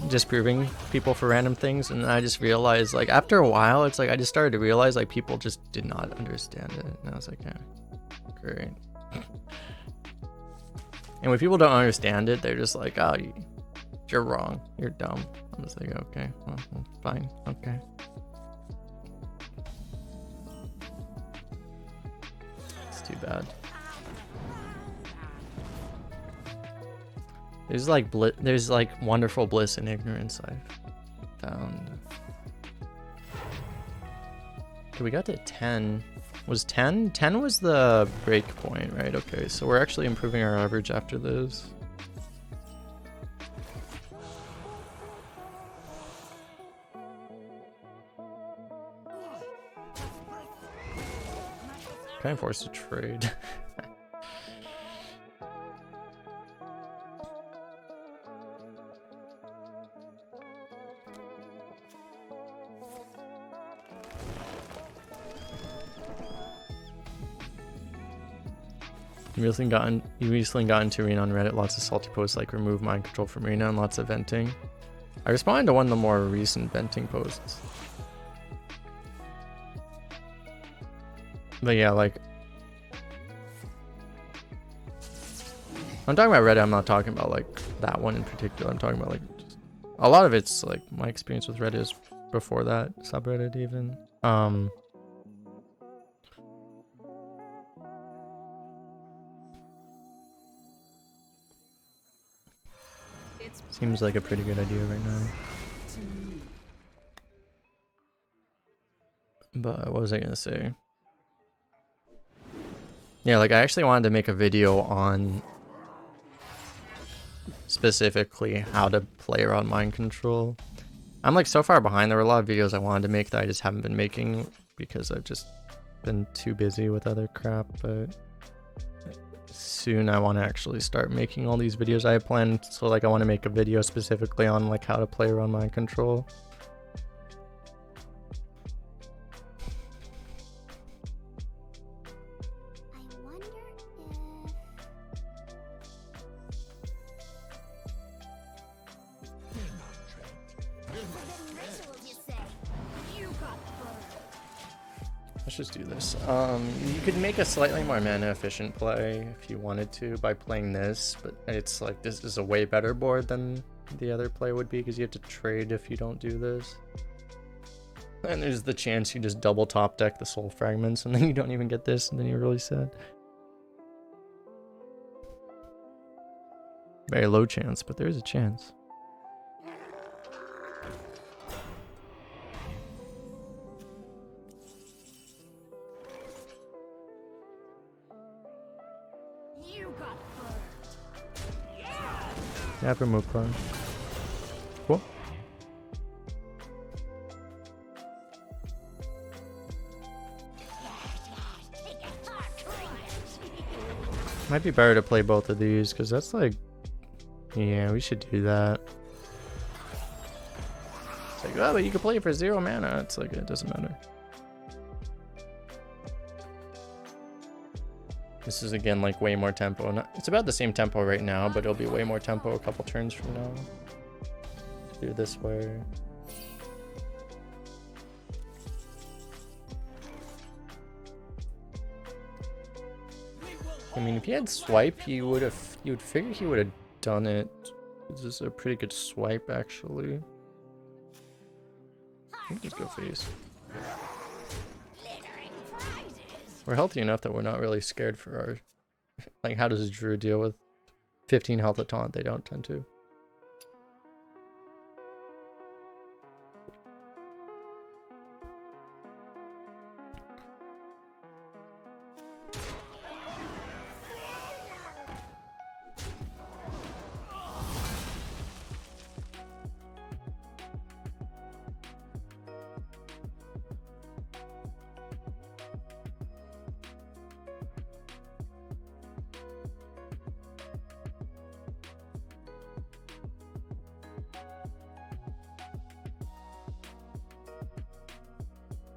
disproving people for random things. And I just realized, like, after a while, it's like I just started to realize like people just did not understand it, and I was like, yeah, great. And when people don't understand it, they're just like, oh, you're wrong, you're dumb. I'm just like, okay, well, fine, okay. It's too bad. There's like wonderful bliss in ignorance I've found. Okay, we got to 10. Was 10? 10 was the break point, right? Okay, so we're actually improving our average after this. Kind of forced to trade. You recently got into Arena on Reddit, lots of salty posts like remove mind control from Arena and lots of venting. I responded to one of the more recent venting posts. But yeah, like, I'm talking about Reddit, I'm not talking about like that one in particular. I'm talking about like just, a lot of it's like my experience with Reddit is before that subreddit even. Seems like a pretty good idea right now. But what was I gonna say? Yeah, like I actually wanted to make a video on specifically how to play around mind control. I'm like so far behind. There were a lot of videos I wanted to make that I just haven't been making because I've just been too busy with other crap, but soon I want to actually start making all these videos I have planned. So like I want to make a video specifically on like how to play around mind control. I wonder if forbidden rituals, you say? You got burned. Let's just do this. You could make a slightly more mana efficient play if you wanted to by playing this, but it's like this is a way better board than the other play would be because you have to trade if you don't do this. And there's the chance you just double top deck the soul fragments and then you don't even get this and then you're really sad. Very low chance, but there is a chance. You got burned. Yeah, remove card. Cool. Might be better to play both of these because that's like, yeah, we should do that. It's like, oh, but you can play for 0 mana. It's like, it doesn't matter. This is again like way more tempo. It's about the same tempo right now, but it'll be way more tempo a couple turns from now. Do it this way. I mean, if he had swipe, you would figure he would have done it. This is a pretty good swipe, actually. I think just go face. We're healthy enough that we're not really scared for our... Like, how does Drew deal with 15 health a taunt? They don't tend to.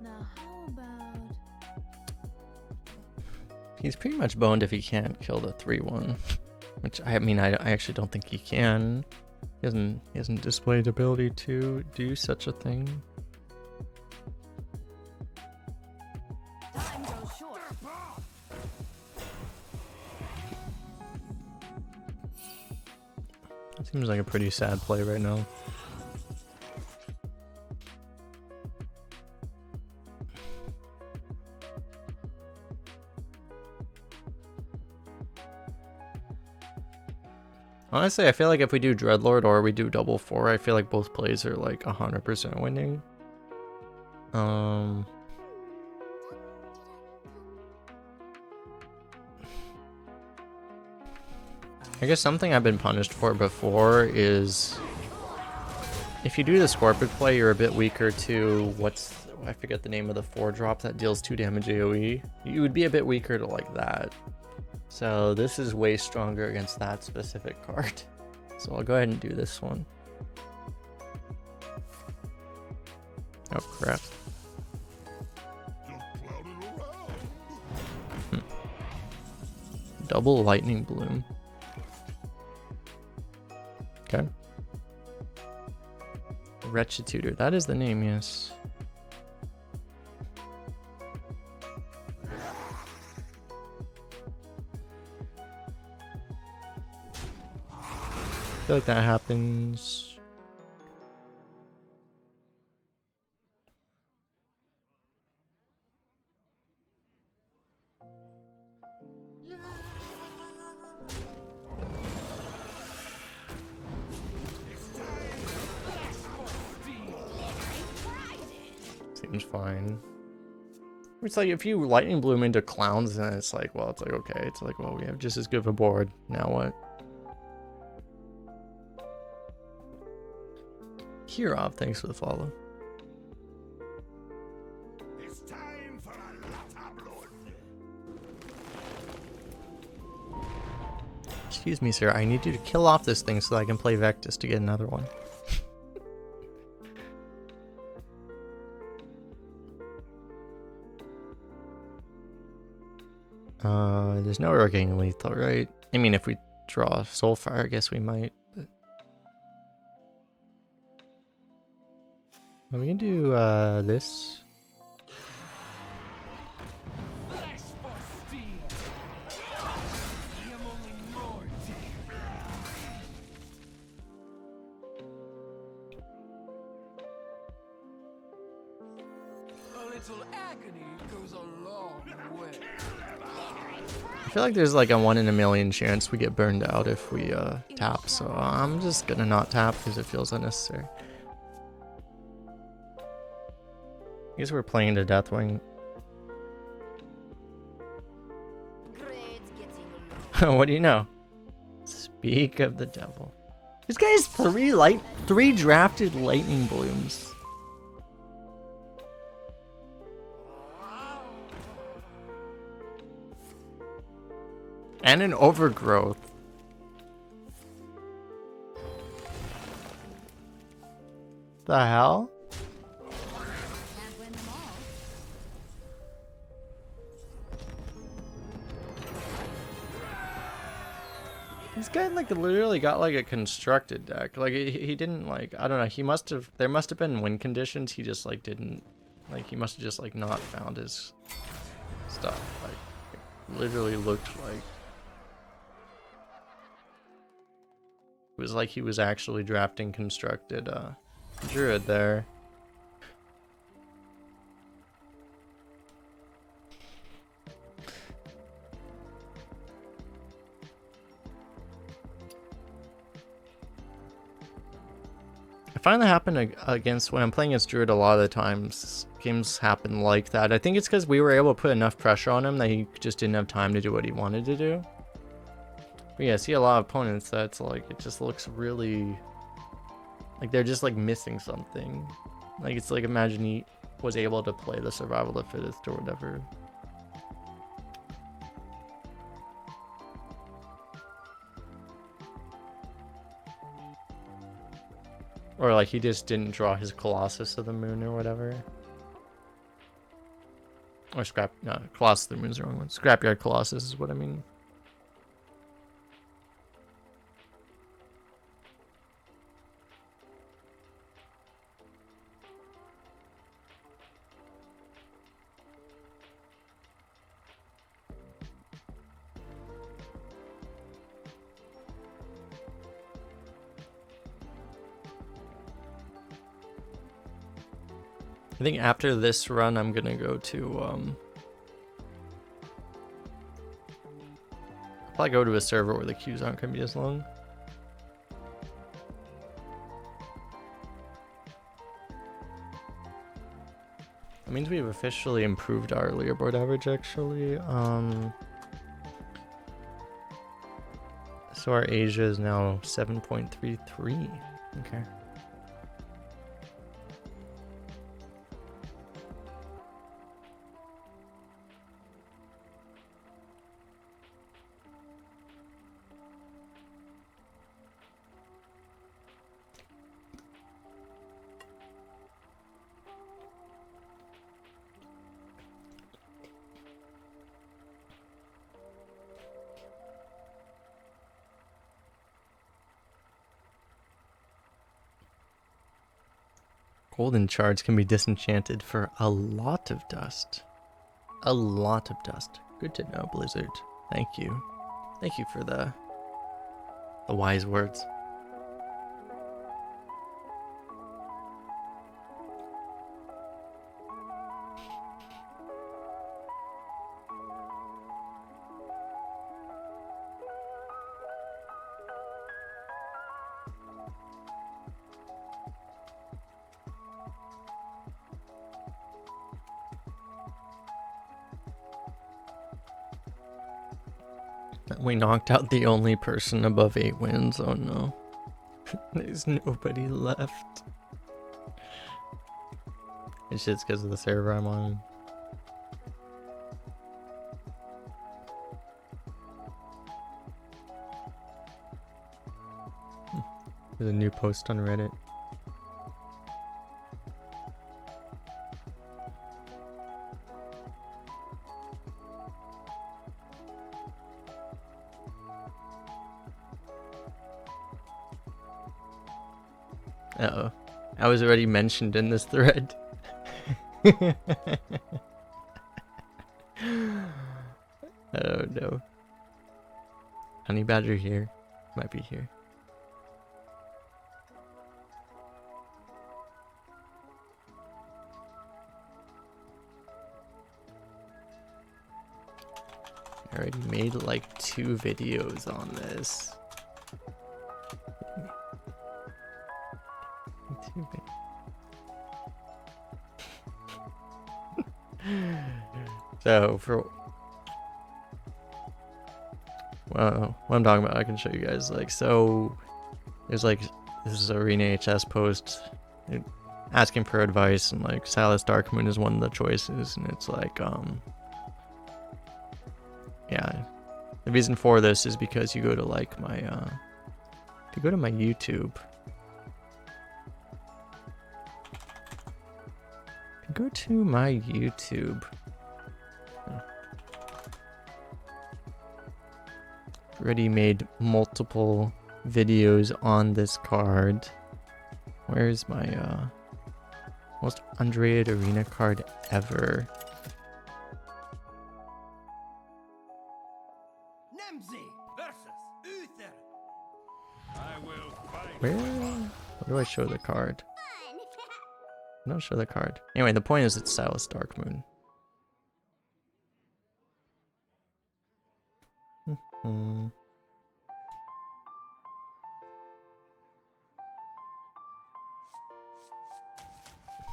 Now how about He's pretty much boned if he can't kill the 3-1. Which, I mean, I actually don't think he can. He hasn't displayed ability to do such a thing. time goes short? Seems like a pretty sad play right now. Honestly, I feel like if we do Dreadlord or we do double 4, I feel like both plays are like 100% winning. I guess something I've been punished for before is if you do the Scorpion play, you're a bit weaker to I forget the name of the 4-drop that deals 2 damage AoE. You would be a bit weaker to like that. So this is way stronger against that specific card. So I'll go ahead and do this one. Oh crap. Double Lightning Bloom. Okay. Wretched Tutor. That is the name, yes. I feel like that happens. Seems fine. It's like if you Lightning Bloom into clowns, then it's like, well, it's like, okay. It's like, well, we have just as good of a board. Now what? Kirov, thanks for the follow. It's time for a lot of blood. Excuse me, sir. I need you to kill off this thing so that I can play Vectis to get another one. There's no way we're getting lethal, right? I mean, if we draw Soulfire, I guess we might. But... Well, we can do this. A little agony goes a long way. I feel like there's like a 1 in a million chance we get burned out if we tap, so I'm just gonna not tap because it feels unnecessary. I guess we're playing to Deathwing. Great getting What do you know? Speak of the devil. This guy has 3 drafted Lightning Blooms. And an Overgrowth. The hell? can't win them all. This guy like literally got like a constructed deck. Like he didn't like, I don't know, he must have, there must have been win conditions. He just like didn't, like he must have just like not found his stuff. Like it literally looked like it was like he was actually drafting constructed Druid there. I find that happen against when I'm playing against Druid a lot of the times. Games happen like that. I think it's because we were able to put enough pressure on him that he just didn't have time to do what he wanted to do. But yeah, I see a lot of opponents that's like, it just looks really... like they're just like missing something. Like it's like imagine he was able to play the survival of the fittest or whatever. Or like he just didn't draw his Colossus of the Moon or whatever. Or scrap, no, Colossus of the Moon's the wrong one. Scrapyard Colossus is what I mean. I think after this run, I'm gonna go to, I'll probably go to a server where the queues aren't gonna be as long. That means we've officially improved our leaderboard average, actually. So our Asia is now 7.33. Okay. Golden shards can be disenchanted for a lot of dust. A lot of dust. Good to know, Blizzard. Thank you. Thank you for the wise words. We knocked out the only person above 8 wins. Oh no. There's nobody left. It's just because of the server I'm on. There's a new post on Reddit. Uh-oh. I was already mentioned in this thread. Oh no. Honey Badger here. Might be here. I already made like 2 videos on this. So for well, what I'm talking about, I can show you guys. Like, so there's like this is a Arena HS post asking for advice, and like Silas Darkmoon is one of the choices, and it's like yeah, the reason for this is because you go to like my if you go to my YouTube. Go to my YouTube. Already made multiple videos on this card. Where's my most underrated arena card ever? Nemzi versus Uther. I will fight. Where do I show the card? Fun! I don't show the card. Anyway, the point is it's Silas Darkmoon.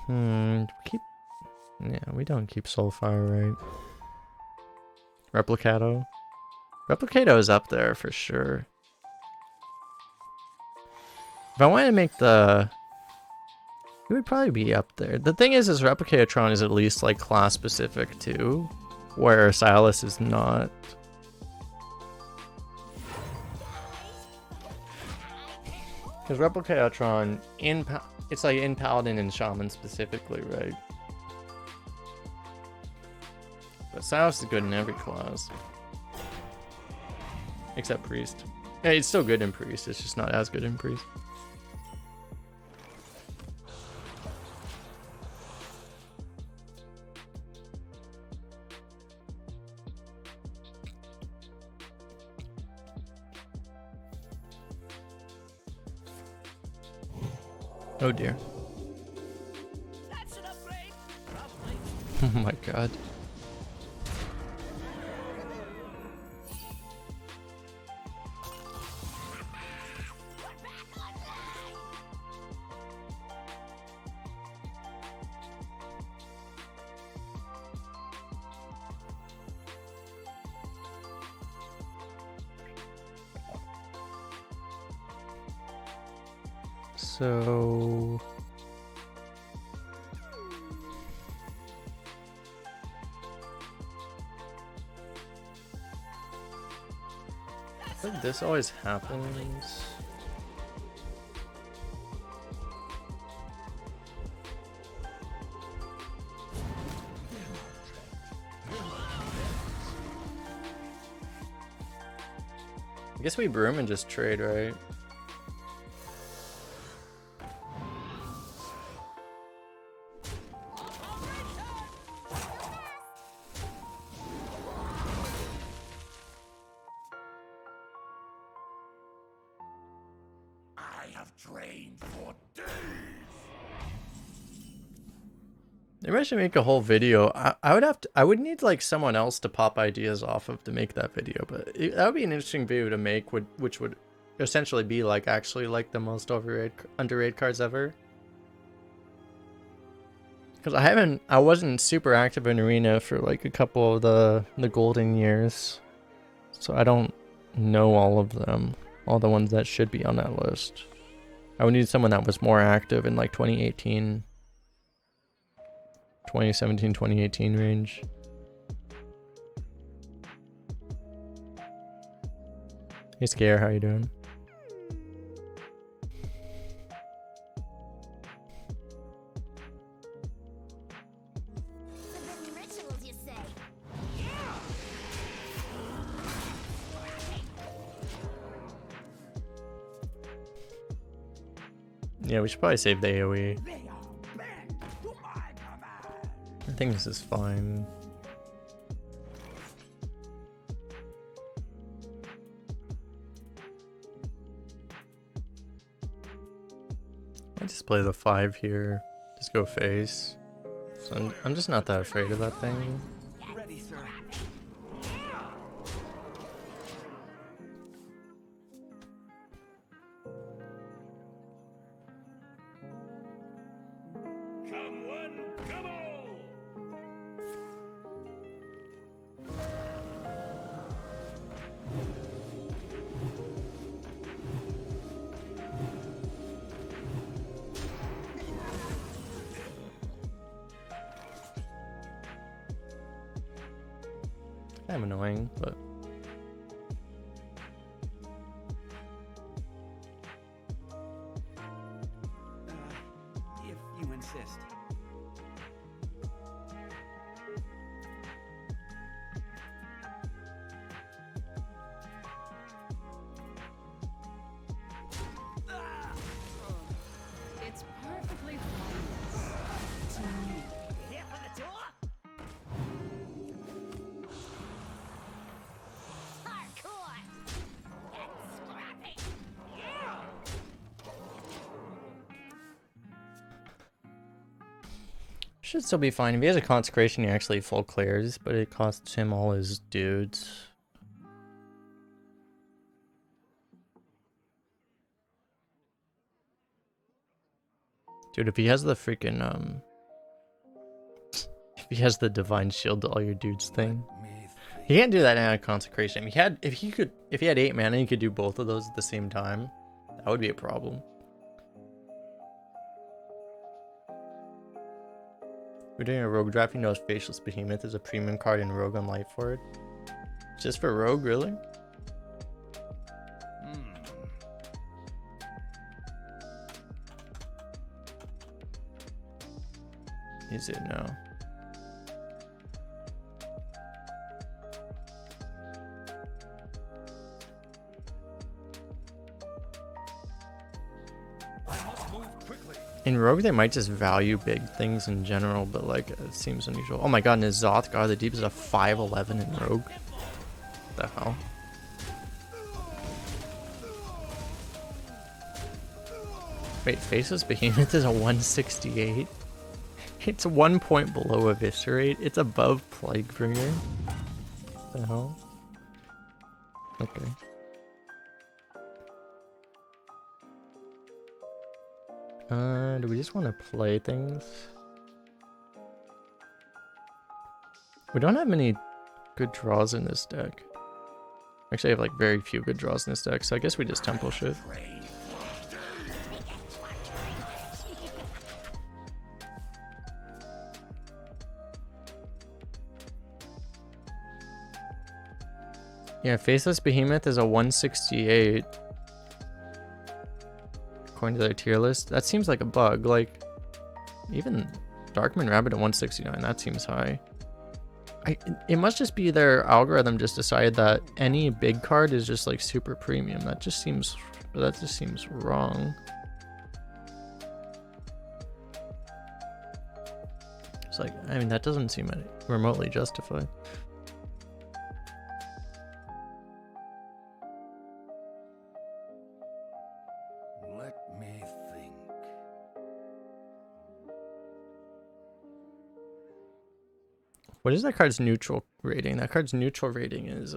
Keep. Yeah, we don't keep Soulfire, right? Replicato. Replicato is up there for sure. If I wanted to make the... It would probably be up there. The thing is Replicatron is at least like class specific too, where Silas is not. Because Replicatron it's like in Paladin and Shaman specifically, right? But Silas is good in every class. Except Priest. Yeah, it's still good in Priest, it's just not as good in Priest. Oh dear. That's an upgrade. Probably. Oh my god. So I think this always happens. I guess we broom and just trade, right? I have trained for days. Maybe I should make a whole video. I would need like someone else to pop ideas off of to make that video, but that would be an interesting video to make, which would essentially be like actually like the most underrated cards ever. Because I wasn't super active in Arena for like a couple of the golden years, so I don't know all of them, all the ones that should be on that list. I would need someone that was more active in like 2018. 2017, 2018 range. Hey Scare, how you doing? Forbidden rituals, you say? Yeah, we should probably save the AoE. They are bent to my command. I think this is fine. I just play the 5 here. Just go face. So I'm just not that afraid of that thing. Ready, sir. Come one, come all. I'm annoying, but If you insist. It's perfectly fine. Here for the door. Hardcore! Get scrappy! should still be fine. If he has a consecration, he actually full clears, but it costs him all his dudes. Dude, if he has the freaking If he has the divine shield to all your dudes thing. Me think. He can't do that out of consecration. If he had 8 mana, he could do both of those at the same time. That would be a problem. We're doing a rogue draft. You know, Faceless Behemoth is a premium card in Rogue on Light for it. Just for Rogue, really? Is it no? I must move quickly. In Rogue, they might just value big things in general, but like it seems unusual. Oh my god, N'Zoth, God of the Deep is a 5/11 in Rogue. What the hell? Wait, Faceless Behemoth is a 168? It's 1 point below Eviscerate. It's above Plaguebringer. What the hell? Okay. Do we just want to play things? We don't have many good draws in this deck. Actually, I have like very few good draws in this deck, so I guess we just tempo shit. Yeah, Faceless Behemoth is a 168. According to their tier list. That seems like a bug. Like, even Darkman Rabbit at 169, that seems high. It must just be their algorithm just decided that any big card is just like super premium. That just seems wrong. It's like, I mean, that doesn't seem remotely justified. Let me think. What is that card's neutral rating? That card's neutral rating is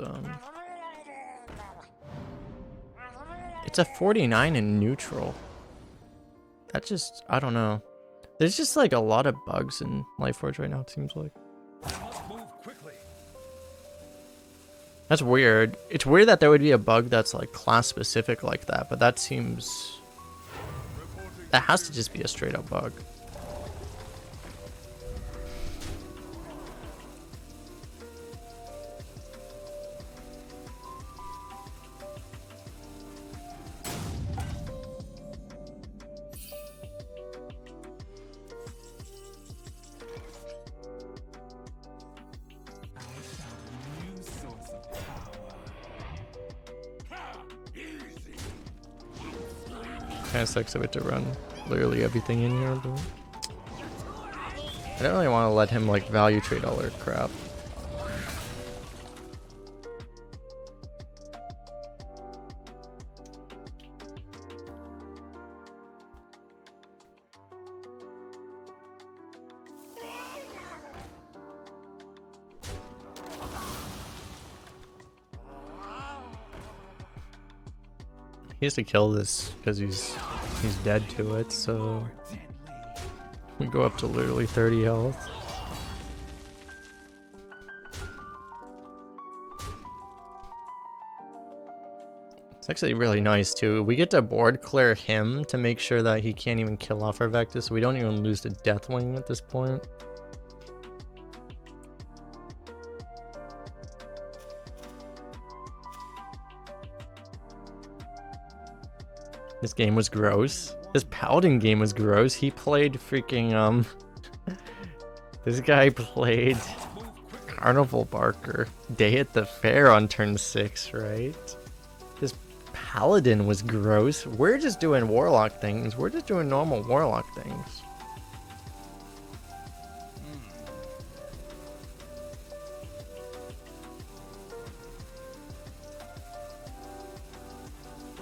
it's a 49 in neutral. That just, I don't know. There's just like a lot of bugs in Lightforge right now, it seems like. I must move quickly. That's weird. It's weird that there would be a bug that's like class specific like that, but that seems, that has to just be a straight up bug. Kind of sucks of it to run literally everything in here, but I don't really want to let him like value trade all their crap. He has to kill this because he's dead to it, so we go up to literally 30 health. It's actually really nice too. We get to board clear him to make sure that he can't even kill off our Vectus, so we don't even lose to Deathwing at this point. This game was gross. This Paladin game was gross. He played freaking, this guy played Carnival Barker. Day at the Fair on turn 6, right? This Paladin was gross. We're just doing Warlock things. We're just doing normal Warlock things.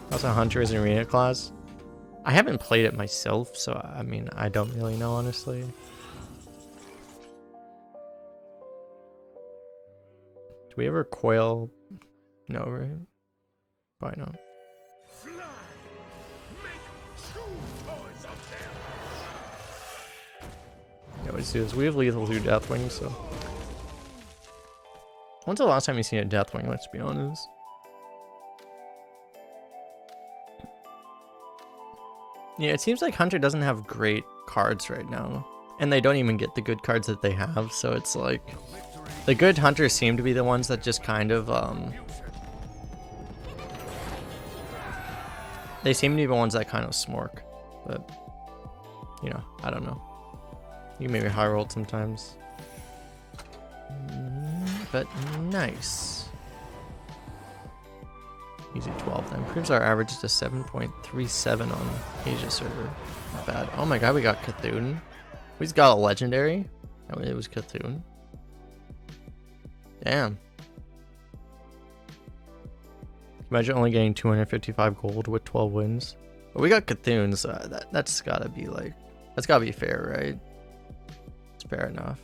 Also, Hunter is an arena class. I haven't played it myself, so I mean, I don't really know, honestly. Do we ever coil? No, right? Probably not. Fly. Make true toys of them. Yeah, always do is we have lethal through Deathwing, so. When's the last time you seen a Deathwing, let's be honest? Yeah, it seems like Hunter doesn't have great cards right now. And they don't even get the good cards that they have, so it's like... The good Hunters seem to be the ones that just kind of, They seem to be the ones that kind of smork. But, you know, I don't know. You maybe high rolled sometimes. But nice. Easy 12 then. Proves our average to 7.37 on Asia server. Not bad. Oh my god, we got Cthulhu. We just got a legendary. Oh, it was Cthulhu. Damn. Imagine only getting 255 gold with 12 wins. But we got Cthulhu, so that's gotta be like... That's gotta be fair, right? It's fair enough.